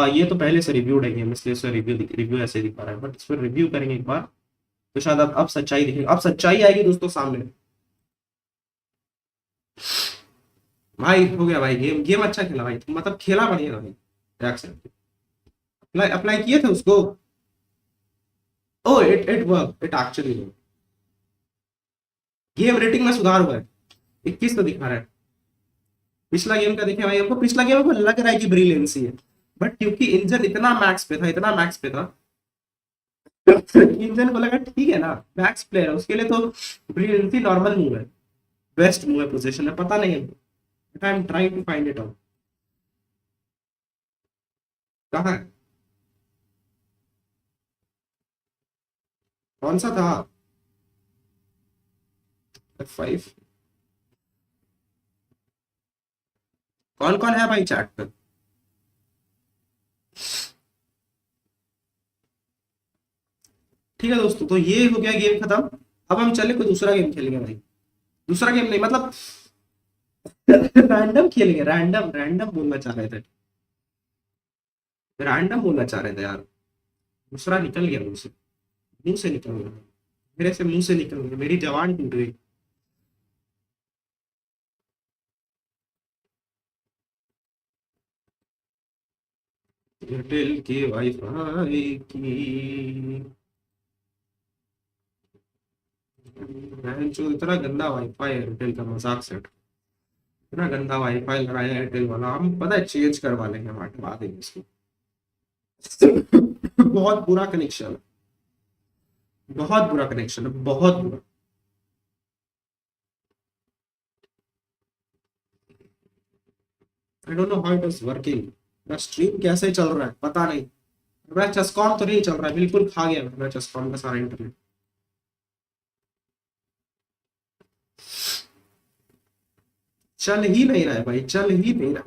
ये तो पहले से रिव्यूड है गेम, इसलिए इसमें रिव्यू ऐसे दिखा रहा है, बट इस पर रिव्यू करेंगे एक बार तो शायद अब सच्चाई दिखेगी, अब सच्चाई आएगी दोस्तों सामने। भाई हो गया भाई, गेम अच्छा खेला भाई, मतलब खेला बढ़िया भाई। अप्लाई किए थे उसको। Oh it work, it actually work. Game rating में सुधार हुआ है, 21 तो दिखा रहा है। पिछला गेम का देखे भाई, हमको पिछला गेम को लग रहा है कि ब्रिलियंसी है, बट क्योंकि इंजन इतना मैक्स पे था, इंजन को लगा ठीक है ना, मैक्स प्लेयर है, उसके लिए तो ब्रिलियंसी नॉर्मल मूव है, बेस्ट मूव है, पोजीशन है, पता नहीं है, but I am trying to find it out. कहाँ है, कौन सा था? F5। कौन कौन है भाई चैट पे? ठीक है दोस्तों, तो ये हो गया गेम खत्म। अब हम चले कोई दूसरा गेम खेलेंगे भाई। दूसरा गेम नहीं, मतलब रैंडम खेलेंगे। रैंडम बोलना चाह रहे थे, यार। दूसरा निकल गया मुंह से निकल गया, मेरे से मुंह से निकल गया, मेरी जवान टूट गई। एयरटेल के वाईफाई की जो इतना गंदा वाईफाई है एयरटेल का, मजाक सेट। इतना गंदा वाईफाई लगाया एयरटेल वाला, हम पता है चेंज करवा लेंगे, हम हटवा देंगे इसको। बहुत बुरा कनेक्शन है, बहुत बुरा कनेक्शन है, बहुत बुरा। I don't know how it is working. मेरा स्ट्रीम कैसे चल रहा है पता नहीं। मेरा चेस्कॉम तो नहीं चल रहा है, बिल्कुल खा गया मेरा चेस्कॉम का सारा इंटरनेट। चल ही नहीं रहा है भाई, चल ही नहीं रहा।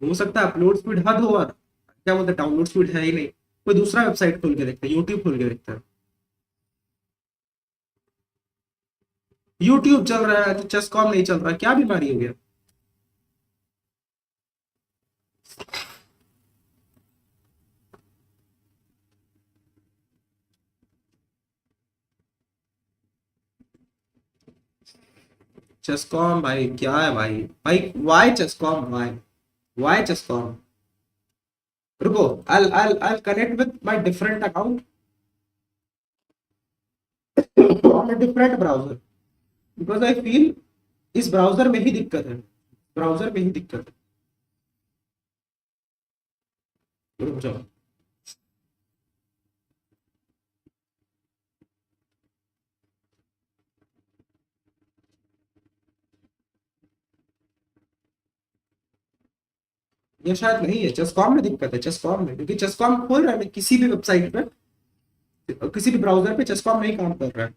हो सकता है अपलोड स्पीड हद हो, और क्या बोलते हैं डाउनलोड स्पीड है ही नहीं। कोई दूसरा वेबसाइट खोल के देखते हैं, यूट्यूब खोल के देखते हैं। यूट्यूब चल रहा है तो चेस्कॉम नहीं चल रहा, क्या बीमारी हो गया। चेस्कॉम भाई क्या है भाई, भाई वाई चेस्कॉम, वाई चेस्कॉम। रुको, I'll connect with my different account on a different browser because I feel इस ब्राउजर में ही दिक्कत है, ब्राउजर में ही दिक्कत है। रुक जाओ, ये शायद नहीं है, चेस्कॉम में दिक्कत है, चेस्कॉम में, क्योंकि चेस्कॉम खोल रहा है मैं किसी भी वेबसाइट पे, किसी भी ब्राउजर पे चेस्कॉम नहीं काम कर रहा है।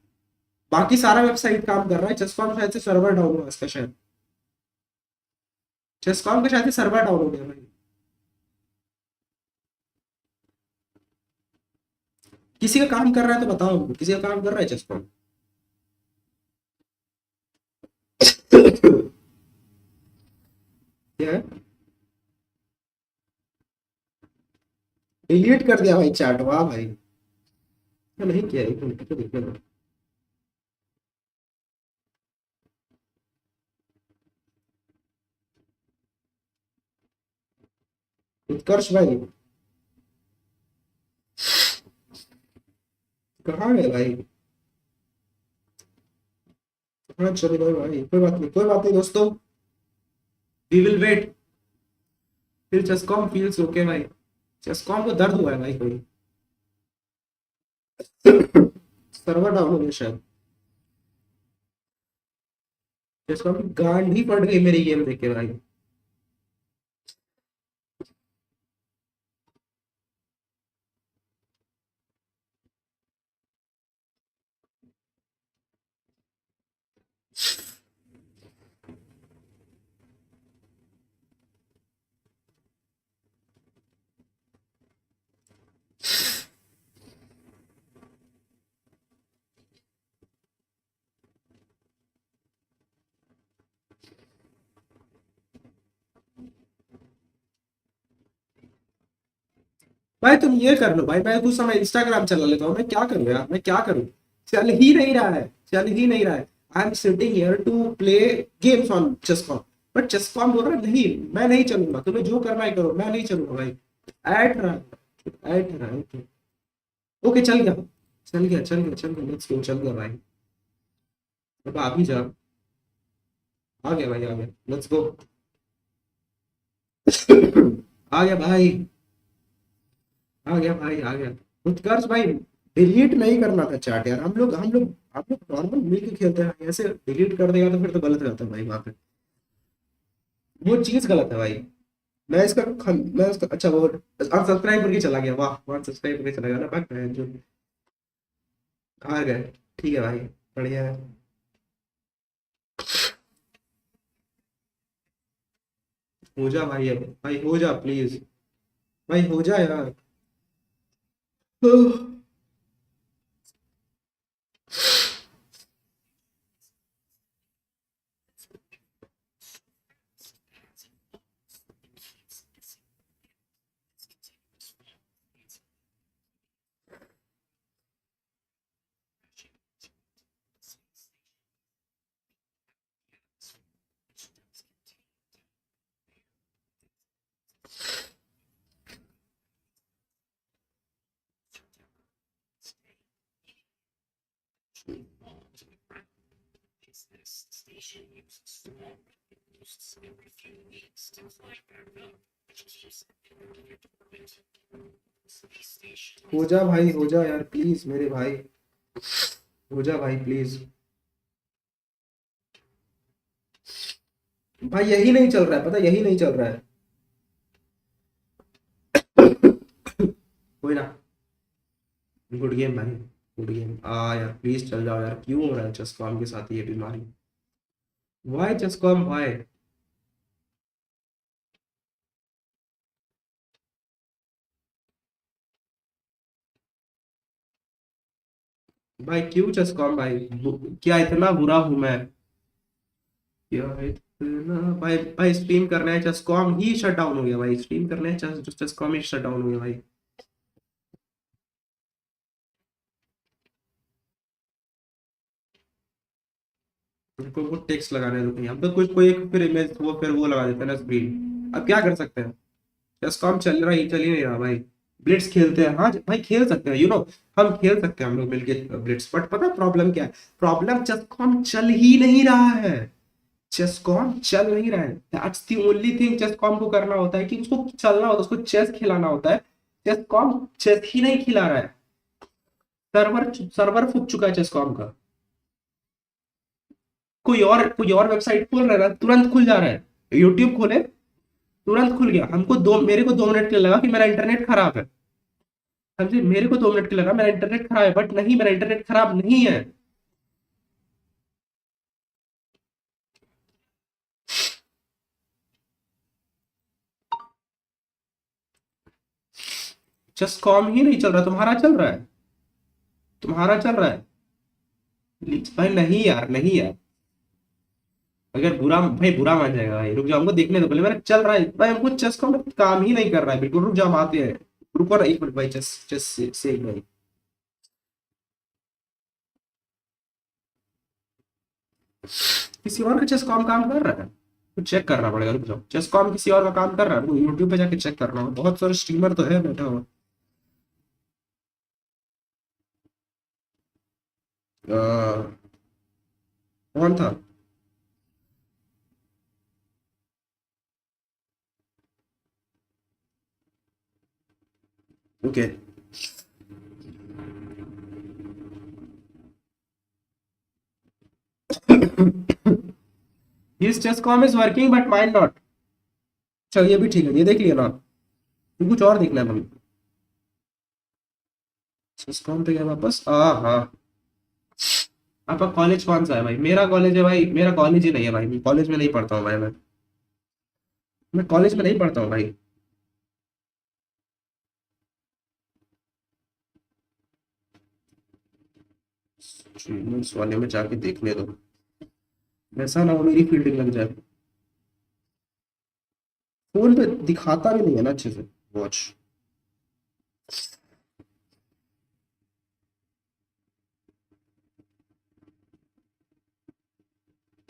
बाकी सारा वेबसाइट काम कर रहा है, चेस्कॉम शायद से सर्वर डाउन हुआ इसका, शायद चेस्कॉम का शायद से सर्वर डाउन हो गया भाई। किसी का काम कर रहा है तो बताओ हमको, किसी का काम कर रहा है चेस्कॉम। क्या है, डिलीट कर दिया भाई चैट, वाह भाई। नहीं किया, एक मिनट तो देखना। उत्कर्ष भाई कहाँ गए भाई, हाँ चलो भाई, भाई कोई बात नहीं, कोई बात नहीं दोस्तों, वी विल वेट। फिर चेस्कॉम फील्स ओके भाई, चेस्कॉम को दर्द हुआ है भाई कोई। सर्वर डाउन हो गया शायद, चेस्कॉम की गांड ही पड़ गई मेरी गेम देख के भाई। भाई तुम ये कर लो भाई, मैं कुछ समय इंस्टाग्राम चला लेता हूँ, मैं क्या करूँ यार, मैं क्या करूँ। चल ही नहीं रहा है, चल ही नहीं रहा है। I am sitting here to play games on chess com, but chess com बोल रहा है नहीं, मैं नहीं चलूंगा, तुम्हें जो करना है करो, मैं नहीं चलूंगा भाई। ऐड रहा, ऐड रहा, ओके चल गया, चल गया, चल गया, चल गया, लेट्स गो, चल गया भाई। अब आ भी जा, आ गया भाई, आ गया, लेट्स गो। आ गया भाई, आ गया भाई, आ गया। उत्कर्ष भाई डिलीट नहीं करना था चैट यार, हम लोग नॉर्मल मिलके खेलते हैं, ऐसे डिलीट कर देगा तो फिर तो गलत रहता है भाई, वहां पे वो चीज गलत है भाई। मैं इसका अच्छा वो अनसब्सक्राइब करके चला गया, वाह, अनसब्सक्राइब करके चला गया ना, भाग गया जो। आ गए, ठीक है भाई, बढ़िया है। हो जा भाई, अब भाई हो जा प्लीज, भाई हो जा यार। हो जा भाई, हो जा यार प्लीज मेरे भाई, हो जा भाई प्लीज। भाई यही नहीं चल रहा है, पता है, यही नहीं चल रहा है। कोई ना, गुड गेम भाई, गुड गेम। यार प्लीज चल जाओ यार, क्यों हो रहा है चस्कॉम के साथ ये बीमारी? Why chess com why? भाई क्यों चस्कॉम भाई? क्या इतना बुरा हूं मैं? क्या इतना भाई? भाई स्ट्रीम करना है, चस्कॉम ही शट डाउन हो गया भाई, स्ट्रीम करना है, चस्कॉम ही शट डाउन हो गया भाई। उनको वो टेक्स्ट लगाने दो कहीं, अब तो कुछ कोई एक फिर इमेज वो फिर वो लगा देते हैं ना स्क्रीन। अब क्या कर सकते हैं? चेस्कॉम चल ही नहीं रहा भाई। ब्लिट्स खेलते हैं, हाँ भाई खेल सकते हैं, हम खेल सकते हैं हम लोग मिलके ब्लिट्स, बट पता है प्रॉब्लम क्या है? प्रॉब्लम चेस्कॉम चल ही नहीं रहा है। चेस्कॉम चल नहीं रहा है, दैट्स द ओनली थिंग। चेस्कॉम को करना होता है कि उसको चलना होता है, उसको चेस खिलाना होता है। चेस्कॉम चेस ही नहीं खिला रहा है। सर्वर सर्वर फूक चुका है चेस्कॉम का। कोई और वेबसाइट खोल रहा है, तुरंत खुल जा रहा है। यूट्यूब खोले, तुरंत खुल गया। मेरे को 2 मिनट के लिए लगा कि मेरा इंटरनेट खराब है। समझे, मेरे को 2 मिनट के लिए लगा मेरा इंटरनेट खराब है, बट नहीं, मेरा इंटरनेट खराब नहीं है। जस्ट कॉम ही नहीं चल रहा, तुम्हारा चल रहा है, तुम्हारा चल रहा है। प्लीज भाई, नहीं यार, नहीं यार। अगर बुरा भाई, बुरा मान जाएगा भाई, रुक जाओ, हमको देखने दो पहले। मेरा चल रहा है भाई, हमको चेस कॉम काम ही नहीं कर रहा है बिल्कुल। रुक जाओ, हम आते हैं। रुको ना एक मिनट भाई, चेस चेस से एक भाई। किसी और का चेस कॉम काम कर रहा है? तो चेक करना पड़ेगा, रुक जाओ। चेस कॉम किसी और का काम कर रहा है, यूट्यूब पे जाके चेक करना होगा। बहुत सारे स्ट्रीमर तो है बैठा हुआ। अ, कौन था? Okay. His chess com is working but mine not। चल ये भी ठीक है, ये देख लिया ना? तो कुछ और देखना है हमें। चेस कॉम पे गया वापस, हाँ। आपका कॉलेज कौन सा है भाई? मेरा कॉलेज है भाई, मेरा कॉलेज ही नहीं है भाई, मैं कॉलेज में नहीं पढ़ता हूँ भाई। मैं कॉलेज में नहीं पढ़ता हूँ भाई। स्ट्रीमर्स वाले में जाके देखने दो, ऐसा ना हो मेरी फील्डिंग लग जाए। फोन पे दिखाता भी नहीं है ना अच्छे से वॉच।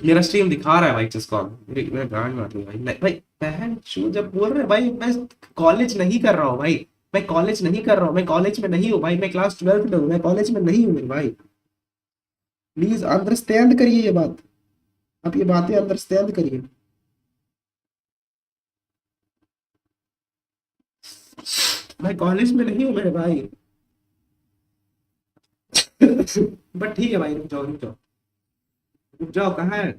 मेरा स्ट्रीम दिखा रहा है भाई चेस कॉम, मेरा गांड मार रही है भाई। नहीं भाई, बहन चू जब बोल रहे भाई, मैं कॉलेज नहीं कर रहा हूँ भाई। मैं कॉलेज नहीं कर रहा हूँ, मैं कॉलेज में नहीं हूँ भाई, मैं क्लास 12th में हूँ, मैं कॉलेज में नहीं हूँ मेरे भाई। प्लीज अंडरस्टैंड करिए ये बात, आप ये बातें अंडरस्टैंड करिए। मैं कॉलेज में नहीं हूँ मेरे भाई। बट ठीक है भाई, रुक जाओ रुक जाओ, रुक जाओ, कहाँ है?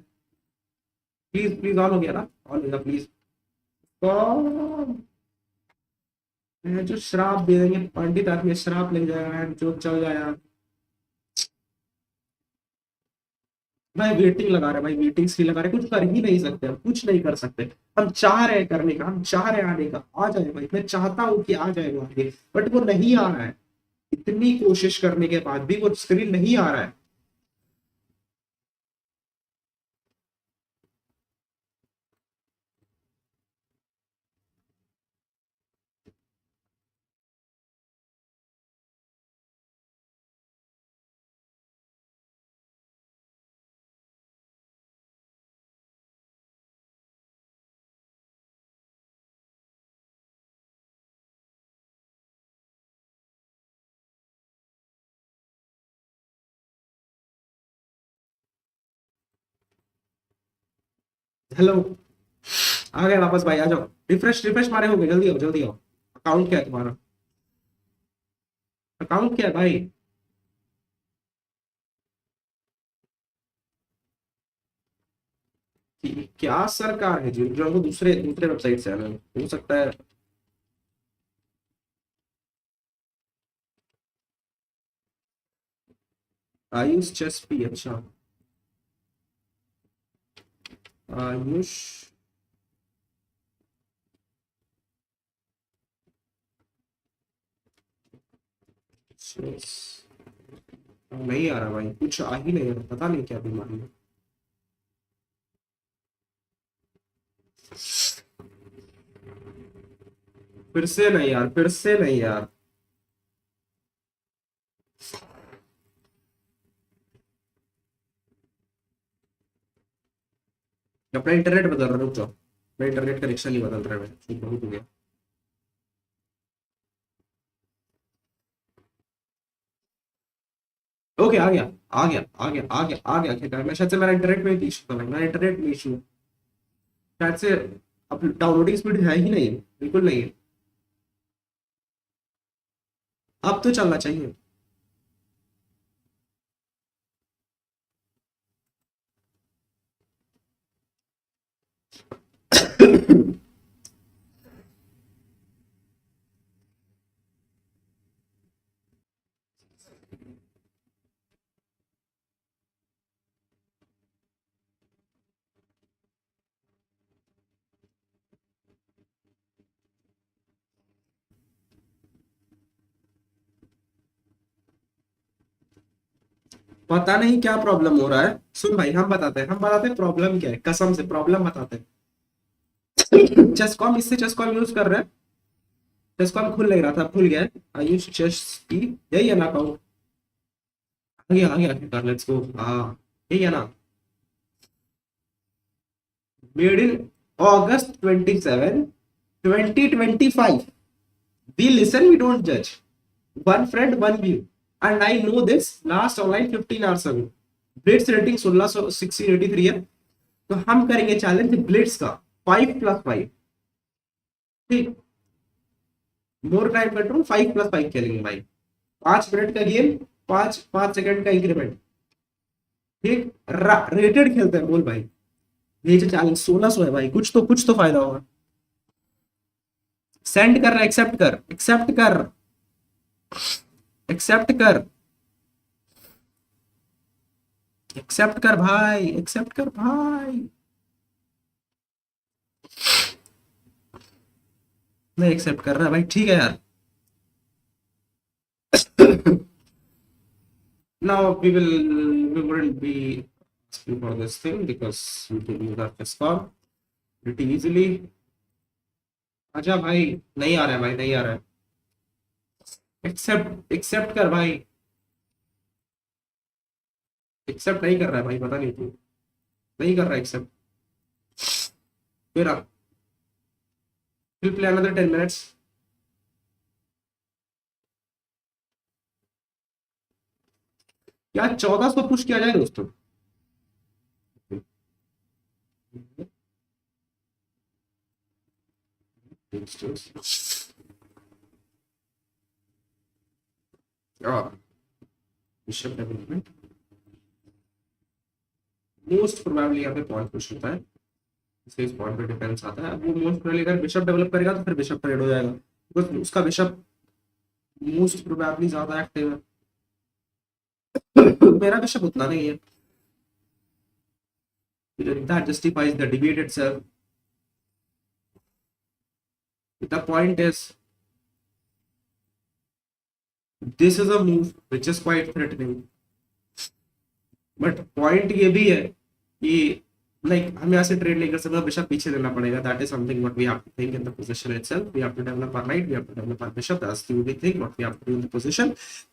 प्लीज प्लीज, ऑन हो गया ना? ऑन हो गया प्लीज। तो जो श्राप दे देंगे पंडित आदमी, श्राप लग जाएगा जो, चल जाएगा भाई। वेटिंग लगा रहे भाई, वेटिंग सी लगा रहे, कुछ कर ही नहीं सकते, हम कुछ नहीं कर सकते। हम चाह रहे हैं करने का, हम चाह रहे हैं आने का, आ जाए भाई, मैं चाहता हूँ कि आ जाए वो आगे, बट वो नहीं आ रहा है। इतनी कोशिश करने के बाद भी वो स्क्रीन नहीं आ रहा है। हेलो, आ गए वापस भाई, आ जाओ। रिफ्रेश रिफ्रेश मारे होंगे, जल्दी आओ जल्दी आओ। अकाउंट क्या है तुम्हारा? अकाउंट क्या है भाई? क्या सरकार है जो जो दूसरे दूसरे वेबसाइट से आना हो सकता है। आयुष चेस पी, अच्छा। आयुष चेस, नहीं आ रहा भाई, कुछ आ ही नहीं रहा, पता नहीं क्या बीमारी है। फिर से नहीं यार, फिर से नहीं यार। अपना इंटरनेट बदल रहा, रुक जाओ। मैं इंटरनेट कनेक्शन नहीं बदल रहा है, बहुत हो गया। ओके, आ गया आ गया आ गया आ गया आ गया क्या? मैं शायद से मेरा इंटरनेट में इशू था भाई, मेरा इंटरनेट में इशू शायद से। अब डाउनलोडिंग स्पीड है ही नहीं, बिल्कुल नहीं है। अब तो चलना चाहिए। पता नहीं क्या प्रॉब्लम हो रहा है। सुन भाई, हम बताते हैं प्रॉब्लम क्या है, कसम से प्रॉब्लम बताते हैं। चेसकॉम, इससे चेसकॉम यूज कर रहे हैं। चेसकॉम खुल नहीं रहा था, खुल गया है। आयुष चेस की, यही है ना अकाउंट? आ गया आखिरकार, लेट्स गो। हाँ, यही है ना? Made in August 27, 2025। We listen, we don't judge. One friend, one view. And I know this last online 15 hours ago. Blitz rating 1683 है। तो हम करेंगे चैलेंज ब्लिट्स का 5+5। ठीक, मोर टाइम कंट्रोल, 5+5 खेलेंगे भाई। 5 मिनट का गेम, 5 5 सेकंड का इंक्रीमेंट। ठीक, रेटेड खेलते हैं, बोल भाई। भेज चैलेंज 1600 है भाई, कुछ तो फायदा होगा। सेंड कर रहा, एक्सेप्ट कर, एक्सेप्ट कर, एक्सेप्ट कर, एक्सेप्ट कर भाई, एक्सेप्ट कर भाई। नहीं एक्सेप्ट कर रहा भाई, ठीक है यार। Now we wouldn't be asking for this thing because we can use our Discord pretty easily. आजा भाई, नहीं आ रहा है भाई, नहीं आ रहा है। एक्सेप्ट एक्सेप्ट कर भाई, एक्सेप्ट नहीं कर रहा है भाई, पता नहीं क्यों नहीं कर रहा एक्सेप्ट। फिर आप विल प्ले अनदर 10 मिनट्स। क्या 1400 पुश किया जाए दोस्तों? बिशप डेवलपमेंट मोस्ट प्रोबेबली यहाँ पे पॉइंट पुश होता है, इसलिए इस पॉइंट पे डिफेंस आता है। वो मोस्ट प्रोबेबली अगर बिशप डेवलप करेगा तो फिर बिशप ट्रेड हो जाएगा, बिकॉज उसका बिशप मोस्ट प्रोबेबली ज्यादा एक्टिव है। मेरा बिशप उतना नहीं है। That justifies the debate itself. The point is, this is a move which is quite threatening. But point ये भी है कि like हम यहाँ से ट्रेड नहीं कर सकते, बिशप पीछे लेना पड़ेगा। That is something what we have to think in the position itself. We have to develop our knight, we have to develop our bishop. That's the only thing what we have to do in the position.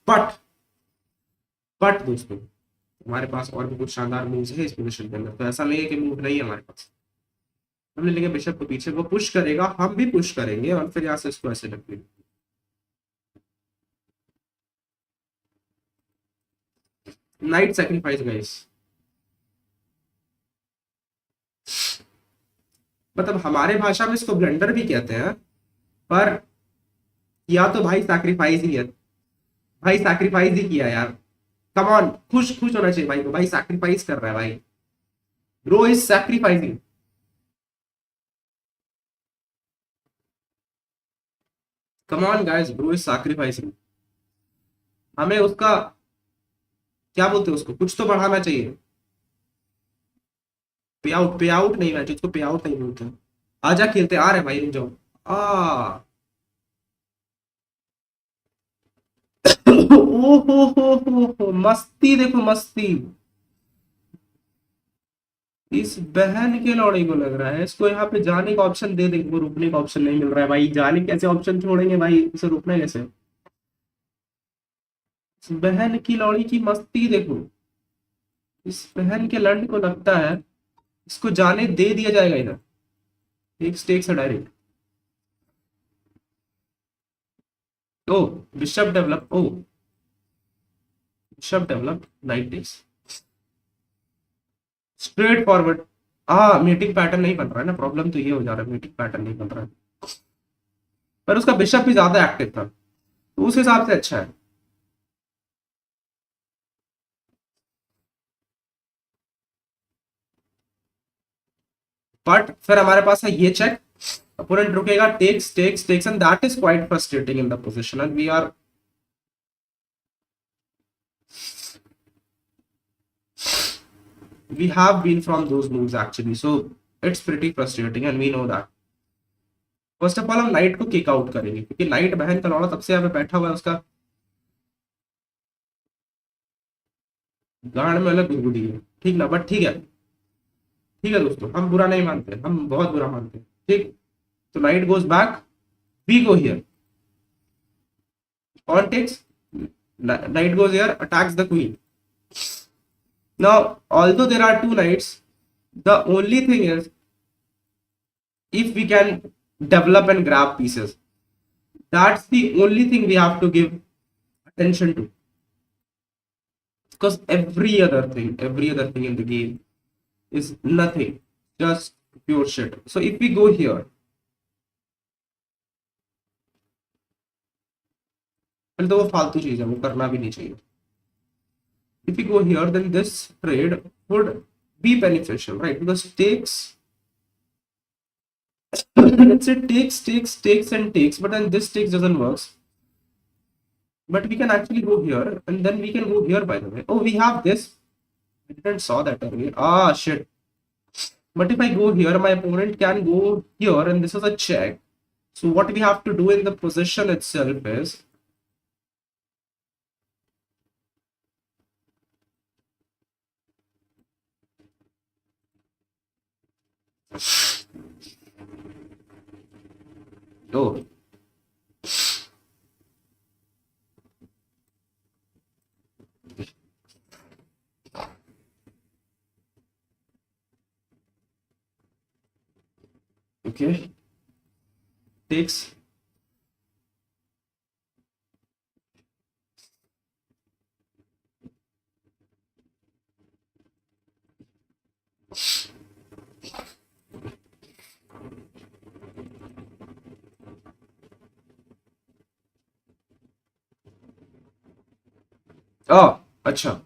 But दोस्तों, हमारे पास और भी कुछ शानदार moves है इस position के अंदर। तो ऐसा नहीं है कि मूव नहीं है हमारे पास। हमने लेंगे बिशप को पीछे, वो पुश करेगा, हम भी पुश करेंगे और फिर यहाँ से इसको ऐसे रख लेंगे। Night sacrifice guys. मतलब हमारे भाषा में इसको ब्लंडर भी कहते हैं, पर या तो भाई सैक्रिफाइस ही है, भाई सैक्रिफाइस ही किया यार। कम ऑन, खुश खुश होना चाहिए भाई को, भाई सैक्रिफाइस कर रहा है भाई, bro is sacrificing. Come on guys, bro is sacrificing. हमें उसका क्या बोलते हैं, उसको कुछ तो बढ़ाना चाहिए। पे आउट नहीं मैच, उसको पे आउट नहीं बोलते। आजा खेलते, आ रहे भाई, रुक जाओ। आ ओ मस्ती देखो मस्ती। इस बहन के लौड़े को लग रहा है इसको यहाँ पे जाने का ऑप्शन दे देंगे, वो रुकने का ऑप्शन नहीं मिल रहा है भाई। जाने कैसे ऑप्शन छोड़ेंगे भाई, इसे रुकना कैसे। इस बहन की लौड़ी की मस्ती देखो। इस बहन के लंड को लगता है इसको जाने दे दिया जाएगा इधर। एक स्टेक से direct. Oh bishop develop, oh bishop develop, knight takes, straight forward. हाँ मीटिंग पैटर्न नहीं बन रहा है ना, प्रॉब्लम तो ये हो जा रहा है, मीटिंग पैटर्न नहीं बन रहा है। पर उसका बिशप भी ज्यादा एक्टिव था, तो उस हिसाब से अच्छा है। बट फिर हमारे पास है ये चेक, अपोनेंट रुकेगा, takes takes takes, and that is quite frustrating in the position, and we are we have been from those moves actually, so it's pretty frustrating and we know that. First of all हम night को kick out करेंगे, क्योंकि night बहन का लौड़ा तब से यहाँ पे बैठा हुआ है, उसका गांड में अलग घुगुड़ी है, ठीक ना। बट ठीक है, ठीक है दोस्तों, हम बुरा नहीं मानते, हम बहुत बुरा मानते हैं, ठीक। तो knight goes back, we go here, on takes, knight goes here, attacks the queen. Now, although there are two knights, the only thing is if we can develop and grab pieces, that's the only thing we have to give attention to. Because every other thing in the game is nothing, just pure shit. So if we go here, well, तो वो फालतू चीज है, वो करना भी नहीं चाहिए। If we go here, then this trade would be beneficial, right? Because takes, let's say takes and takes, but then this takes doesn't work. But we can actually go here, and then we can go here, by the way. Oh, we have this. I didn't saw that earlier. Ah, shit. But if I go here, my opponent can go here, and this is a check. So what we have to do in the position itself is, oh, okay, takes. Oh, अच्छा।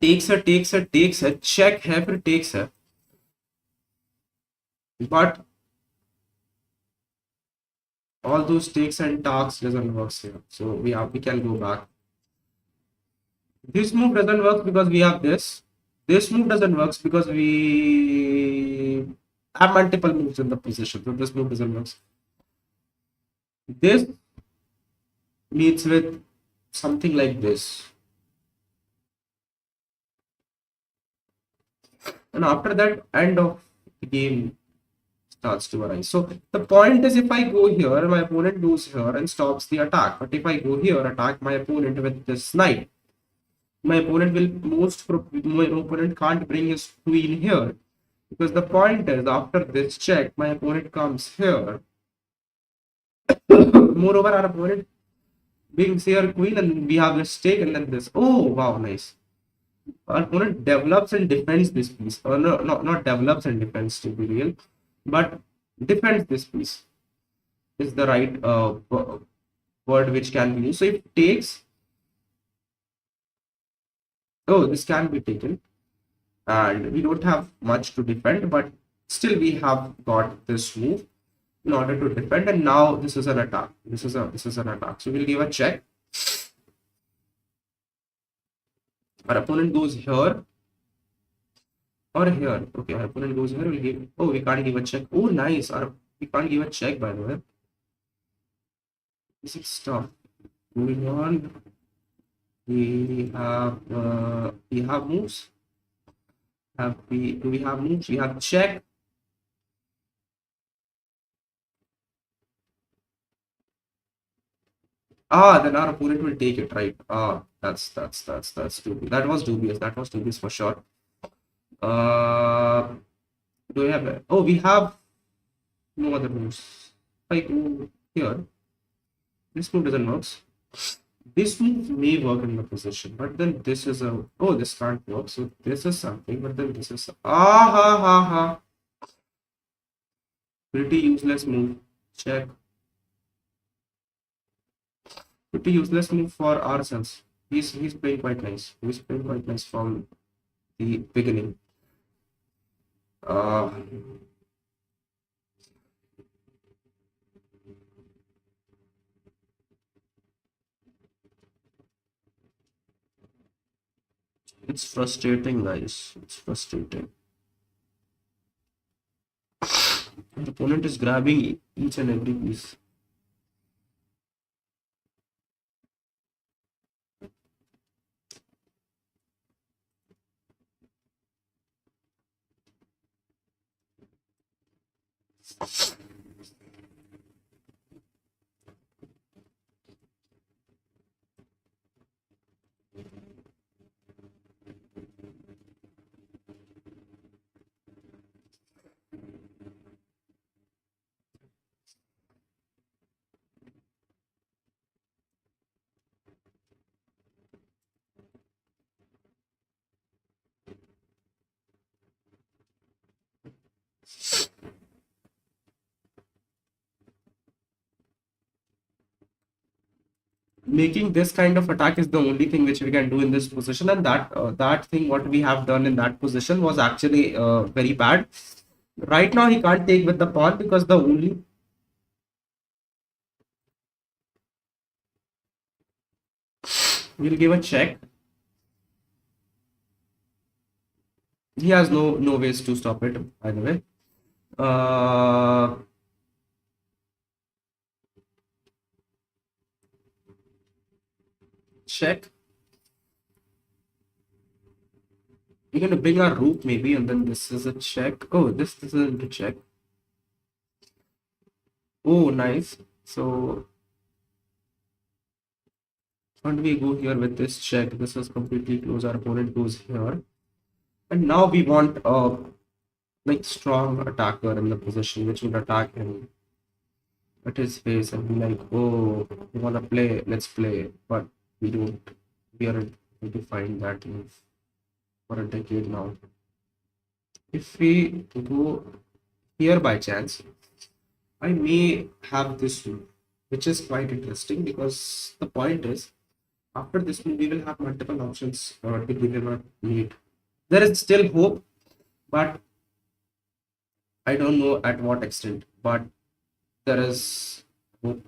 Takes है, check है, फिर takes है, but all those takes and talks doesn't work here, so we can go back. This move doesn't work because we have this move doesn't work because we have multiple moves in the position, so this move doesn't work. This meets with something like this, and after that end of the game starts to arise. So the point is, if I go here, my opponent goes here and stops the attack, but if I go here, attack my opponent with this knight, my opponent can't bring his queen here, because the point is, after this check, my opponent comes here. Moreover, our opponent Being here queen, and we have this stake, and then this. Oh wow, nice. Our opponent develops and defends this piece. Or no, not develops and defends to be real, but defends this piece is the right word which can be used. So if it takes, oh, this can be taken, and we don't have much to defend, but still we have got this move in order to defend, and now this is an attack. This is an attack. So we'll give a check. Our opponent goes here or here. Okay, our opponent goes here. We'll give. Oh, we can't give a check. Oh, nice. We can't give a check, by the way. This is stuff. Moving on. We have moves. Do we have moves? We have check. Then our opponent will take it, right? That's dubious. That was dubious. That was dubious for sure. Do we have? Oh, we have no other moves. I go here. This move doesn't work. This move may work in the position, but then this is a. Oh, this can't work. So this is something, but then this is. Pretty useless move. Check. Pretty useless move for ourselves. He's playing quite nice. He's playing quite nice from the beginning. It's frustrating, guys. It's frustrating. The opponent is grabbing each and every piece. Making this kind of attack is the only thing which we can do in this position, and that thing what we have done in that position was actually very bad. Right now he can't take with the pawn because the only we'll give a check. He has no ways to stop it, by the way. Check. We're gonna bring our rook maybe, and then this is a check. Oh, this isn't a check. Oh, nice. So how do we go here with this check? This is completely close. Our opponent goes here, and now we want a like strong attacker in the position which will attack him at his face and be like, oh, you wanna play? Let's play. But we don't. We aren't going to find that move for a decade now. If we go here by chance, I may have this move, which is quite interesting because the point is, after this move, we will have multiple options to deliver meat. There is still hope, but I don't know at what extent. But there is hope,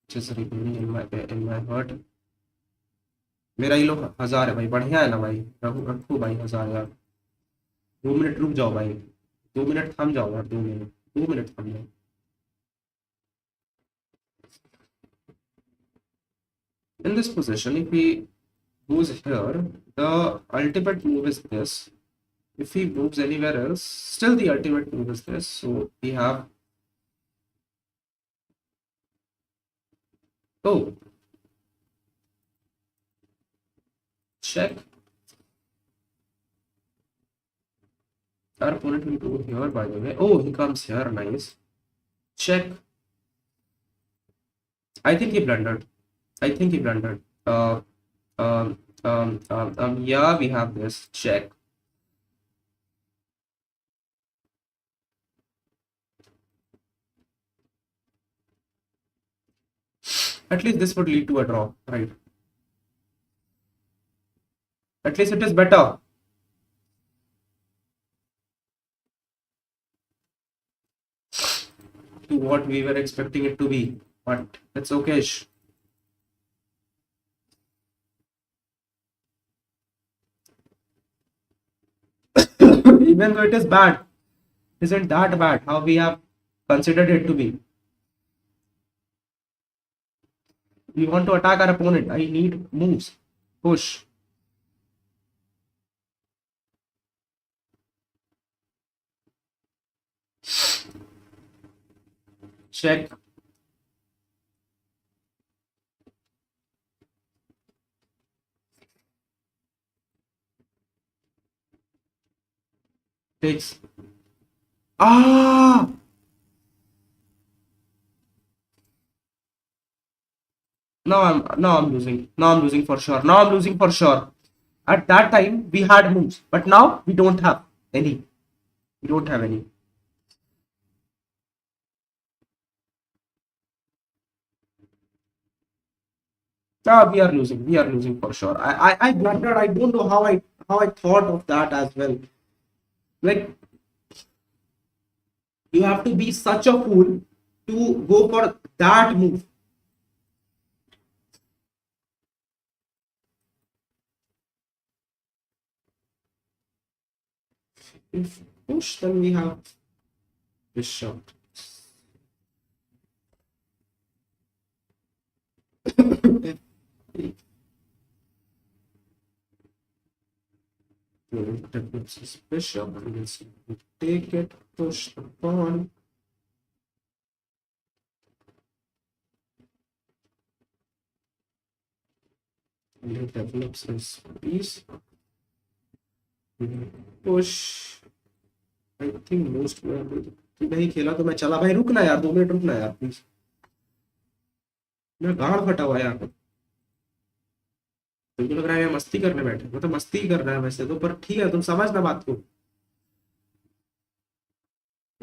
which is remaining in my heart. मेरा ये लो 1000 है भाई, बढ़िया है ना भाई, रखो भाई 1000 यार. 2 मिनट रुक जाओ भाई, 2 मिनट थम जाओ यार, 2 मिनट थम जाओ. In this position, if he goes here, the ultimate move is this. If he moves anywhere else, still the ultimate move is this. So we have, oh, check. Our opponent will go here, by the way. Oh, he comes here, nice. Check. I think he blundered. I think he blundered. Yeah, we have this. Check. At least this would lead to a draw, right? At least it is better. To what we were expecting it to be, but it's okay. Even though it is bad, isn't that bad how we have considered it to be? We want to attack our opponent. I need moves. Push. Check. Takes. Ah! Now I'm losing. Now I'm losing for sure. Now I'm losing for sure. At that time we had moves, but now we don't have any. We don't have any. Ah, we are losing. We are losing for sure. I blundered. I don't know how I thought of that as well. Like, you have to be such a fool to go for that move. If push, then we have this shot. This bishop, let's take it, push the pawn. And it develops this piece. Push. I think most probably. नहीं खेला तो मैं चला भाई, रुकना यार, 2 minute रुकना यार प्लीज, मेरा गाड़ फटा हुआ है यहाँ पे। तुमको लग रहा है मैं मस्ती करने बैठे, वो तो मस्ती ही कर रहा है वैसे तो, पर ठीक है तुम समझना बात को।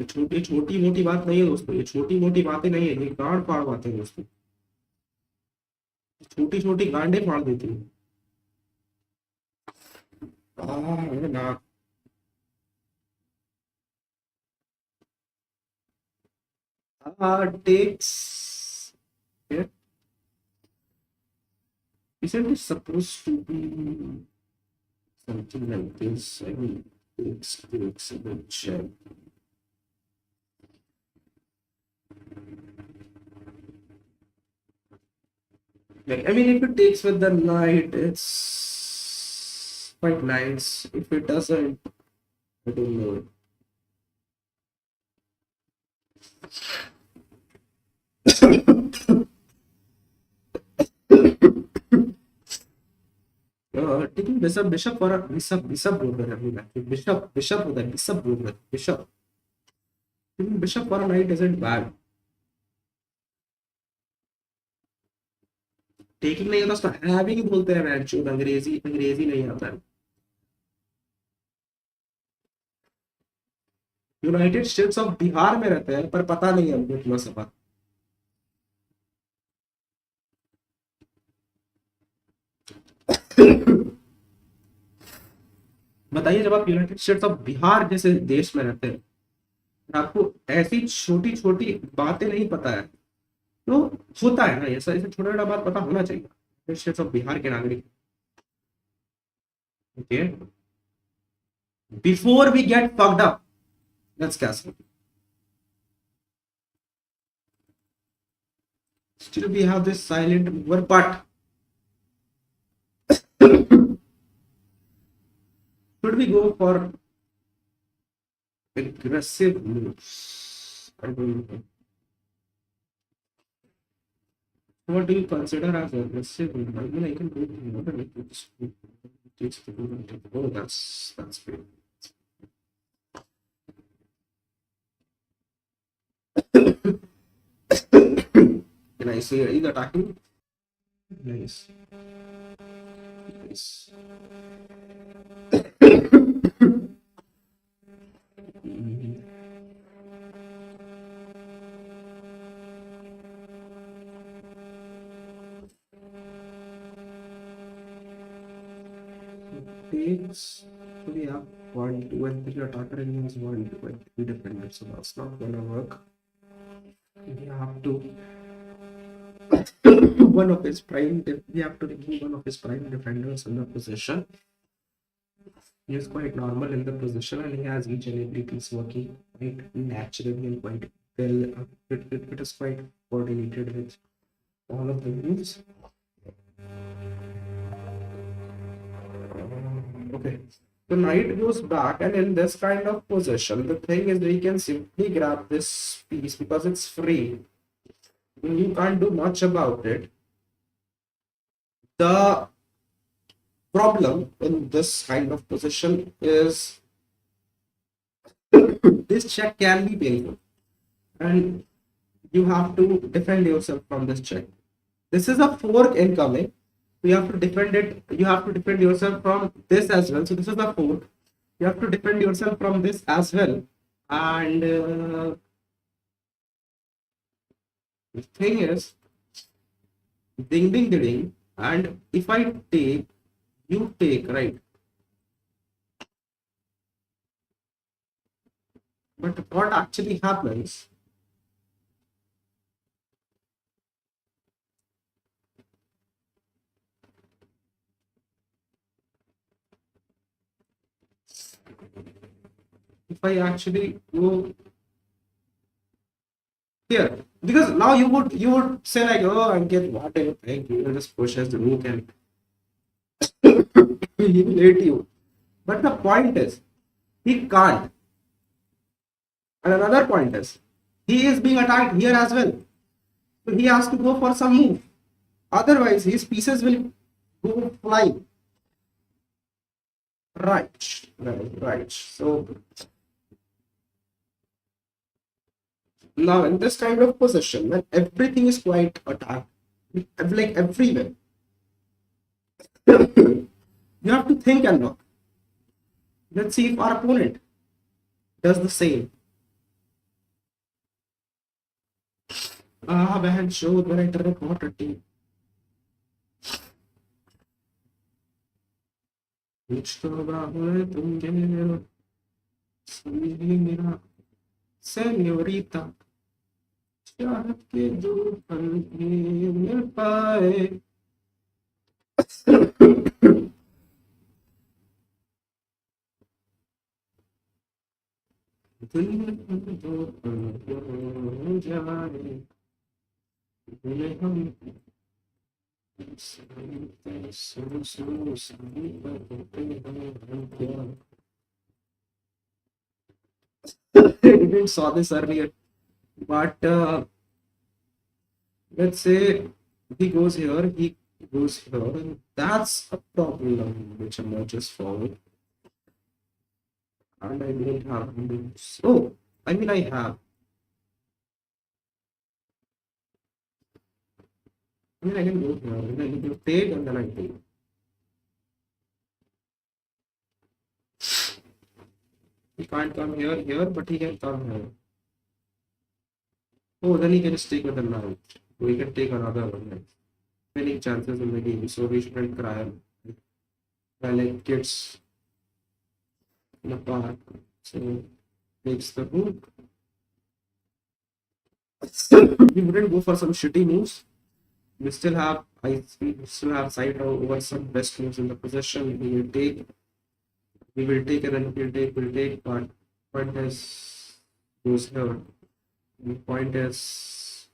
ये छोटी छोटी मोटी बात नहीं है दोस्तों, ये छोटी मोटी बातें नहीं है, ये गाड़ फाड़ बातें हैं दोस्तों, छोटी छोटी गांडे फाड़ देती है। ना takes it. Isn't it supposed to be something like this? I mean, takes a bit check. Like, I mean, if it takes with the knight, it's quite nice. If it doesn't, I don't know. Taking bishop or a bishop बोल रहे हैं, bishop होता है, bishop बोल रहे हैं, bishop. Taking bishop or a knight isn't bad. Taking नहीं होता, उसको having ही बोलते हैं मैच, अंग्रेजी नहीं आता है। यूनाइटेड स्टेट्स ऑफ बिहार में रहते हैं, पर पता नहीं है हमको इतना सब। बताइए, जब आप यूनाइटेड स्टेट्स ऑफ बिहार जैसे देश में रहते हैं, आपको ऐसी छोटी छोटी बातें नहीं पता है, तो होता है ना ऐसा, ऐसे छोटा छोटा बात पता होना चाहिए यूनाइटेड स्टेट्स ऑफ बिहार के नागरिक। Okay, before we get fucked up, let's castle. Still we have this silent mover, but should we go for aggressive moves? I don't know. What do you consider as aggressive move? I mean, I can do more than this. Oh, that's great. Nice. So he's attacking. Nice. Nice. Takes. So yeah, 1, 2, and 3 attacker remains 1, 2, and 3 defender. So that's not gonna work. We have to one of his prime. We have to remove one of his prime defenders in the position. He is quite normal in the position, and he has each and every piece working quite naturally and quite well. It is quite coordinated with all of the moves. Okay, the knight goes back, and in this kind of position, the thing is we can simply grab this piece because it's free. You can't do much about it. The problem in this kind of position is this check can be painful, and you have to defend yourself from this check. This is a fork incoming. You have to defend it. You have to defend yourself from this as well. So this is the fork. You have to defend yourself from this as well. And the thing is, ding ding ding. And if I take, you take, right? But what actually happens? If I actually go here, because now you would say like, oh, I get what I think. You will just push as the rook and he will hit you. But the point is, he can't. And another point is, he is being attacked here as well. So he has to go for some move. Otherwise, his pieces will go flying. Right. So now in this kind of position, when everything is quite attacked, like everywhere, you have to think and look. Let's see if our opponent does the same. Bad show when I turn water team. Señorita, चाहत के जो पल भी मिल पाए. दुनिया में जो पल हो जाए, उन्हें हम I didn't saw this earlier, but let's say he goes here, he goes here, and that's a problem which emerges forward. And I don't have moves. Oh, I mean I have. I mean I can go here, and then you take, and then I take. He can't come here, but he can come here. Oh, then he can stick with the knight. So he can take another one. Right? Many chances in the game, so we shouldn't cry. Like kids in the park. So takes the rook. We wouldn't go for some shitty moves. We still have sight over some best moves in the possession. We will take and then we'll take, but point is goes here. The point is,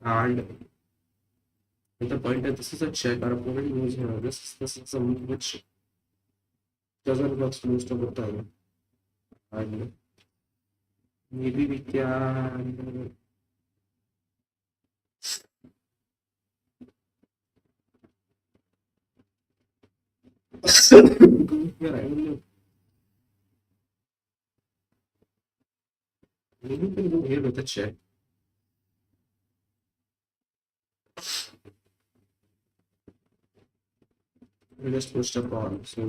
and the point is, this is a check. Our opponent moves here. This is something which doesn't work most of the time. And maybe we can. Go here, I don't know. Maybe we can go here with a check. We just pushed a pawn, so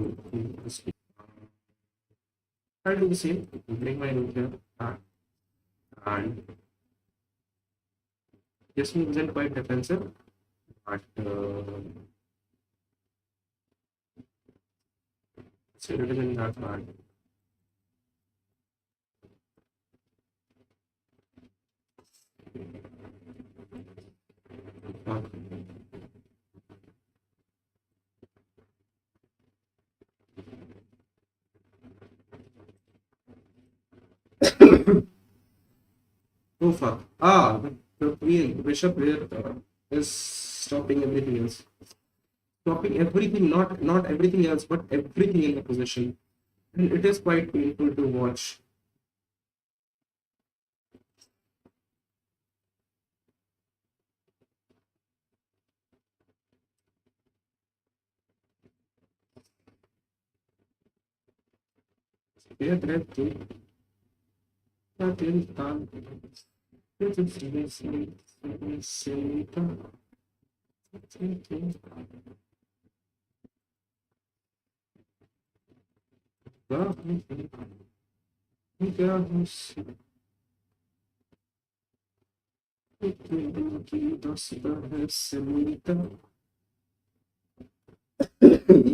I'll do the same. Bring my rook here, and this move isn't quite defensive, but so it isn't that hard. Oh fuck. The bishop here is stopping everything else. Stopping everything, not everything else, but everything in the position. And it is quite painful to watch.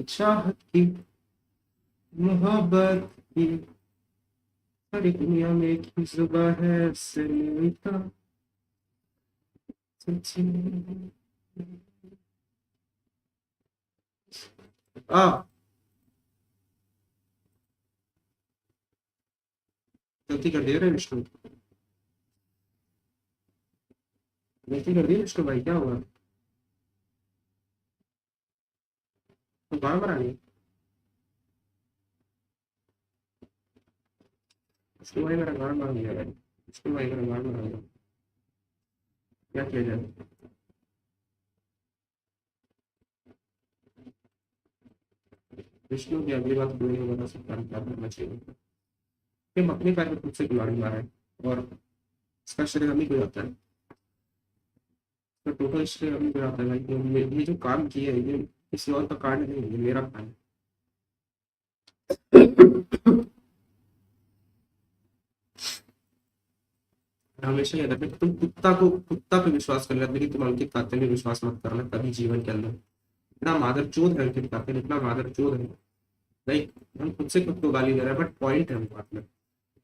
चाहत की मोहब्बत की सारी दुनिया में एक ही जुबां है से मिलता गलती कर दिया रे विष्णु, गलती कर दी विष्णु भाई, क्या हुआ? तो बाहर मरा नहीं विष्णु भाई, मेरा गाड़ मार दिया भाई, विष्णु भाई मेरा गाड़ मार दिया, क्या किया जाए? विष्णु की अगली बात कोई नहीं बता सकता, क्या करना चाहिए? हम अपने पैर में खुद से कुल्हाड़ी मारा है और इसका श्रेय हमें को जाता है, तो टोटल श्रेय हमें को जाता है भाई। ये जो काम किया है ये किसी और का कार्ड नहीं है, ये मेरा काम है। हमेशा याद रखना, तुम कुत्ता पे विश्वास कर लेते, लेकिन तुम अंकित कातिल में विश्वास मत करना कभी जीवन के अंदर। इतना मादरचोद है अंकित कातिल, इतना मादरचोद है। लाइक हम खुद से खुद को गाली दे रहे हैं, बट पॉइंट है हम बात में।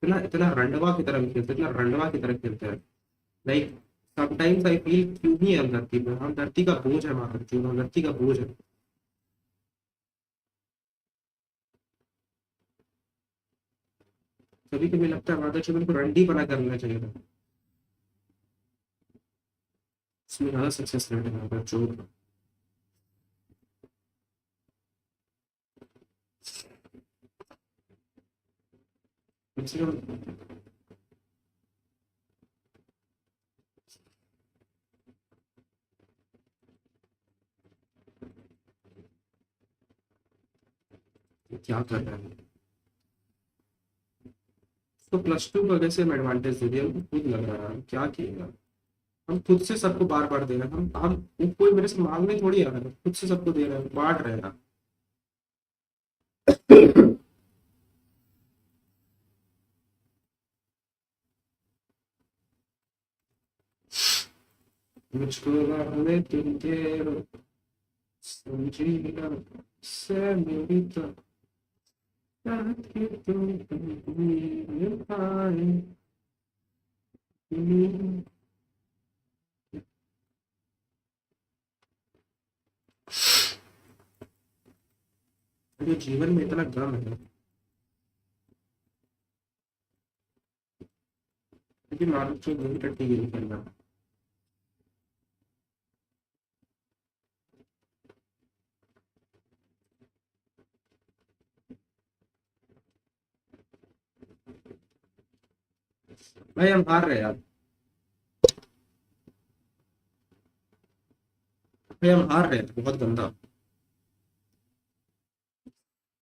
इतना इतना रंडवा की तरह खेलते, इतना रंडवा की तरह खेलते हैं। लाइक समटाइम्स आई फील क्यों ही हम धरती पर, हम धरती का बोझ है मादरचोद, हम धरती का बोझ है। कभी कभी लगता है मादरचोद को रंडी बना करना चाहिए था, इसमें ज़्यादा सक्सेस रेट है मादरचोद। क्या कर रहा है तो +2 की वजह से हम एडवांटेज दे दिया, हमको खुद लग रहा है क्या किएगा। हम खुद से सबको बार बार दे रहे हैं, हम कोई मेरे से मांगने थोड़ी आ रहा है, खुद से सबको दे रहे हैं, बांट रहे हैं। मुझको हमें तुम quiero समझिएगा से मेरी तो चाहत की तुम मिल पाए। ये जीवन में इतना गम है क्योंकि मालूम जो नहीं टट्टी गिरी करना। भाई हम हार रहे हैं यार, भाई हम हार रहे हैं बहुत गंदा।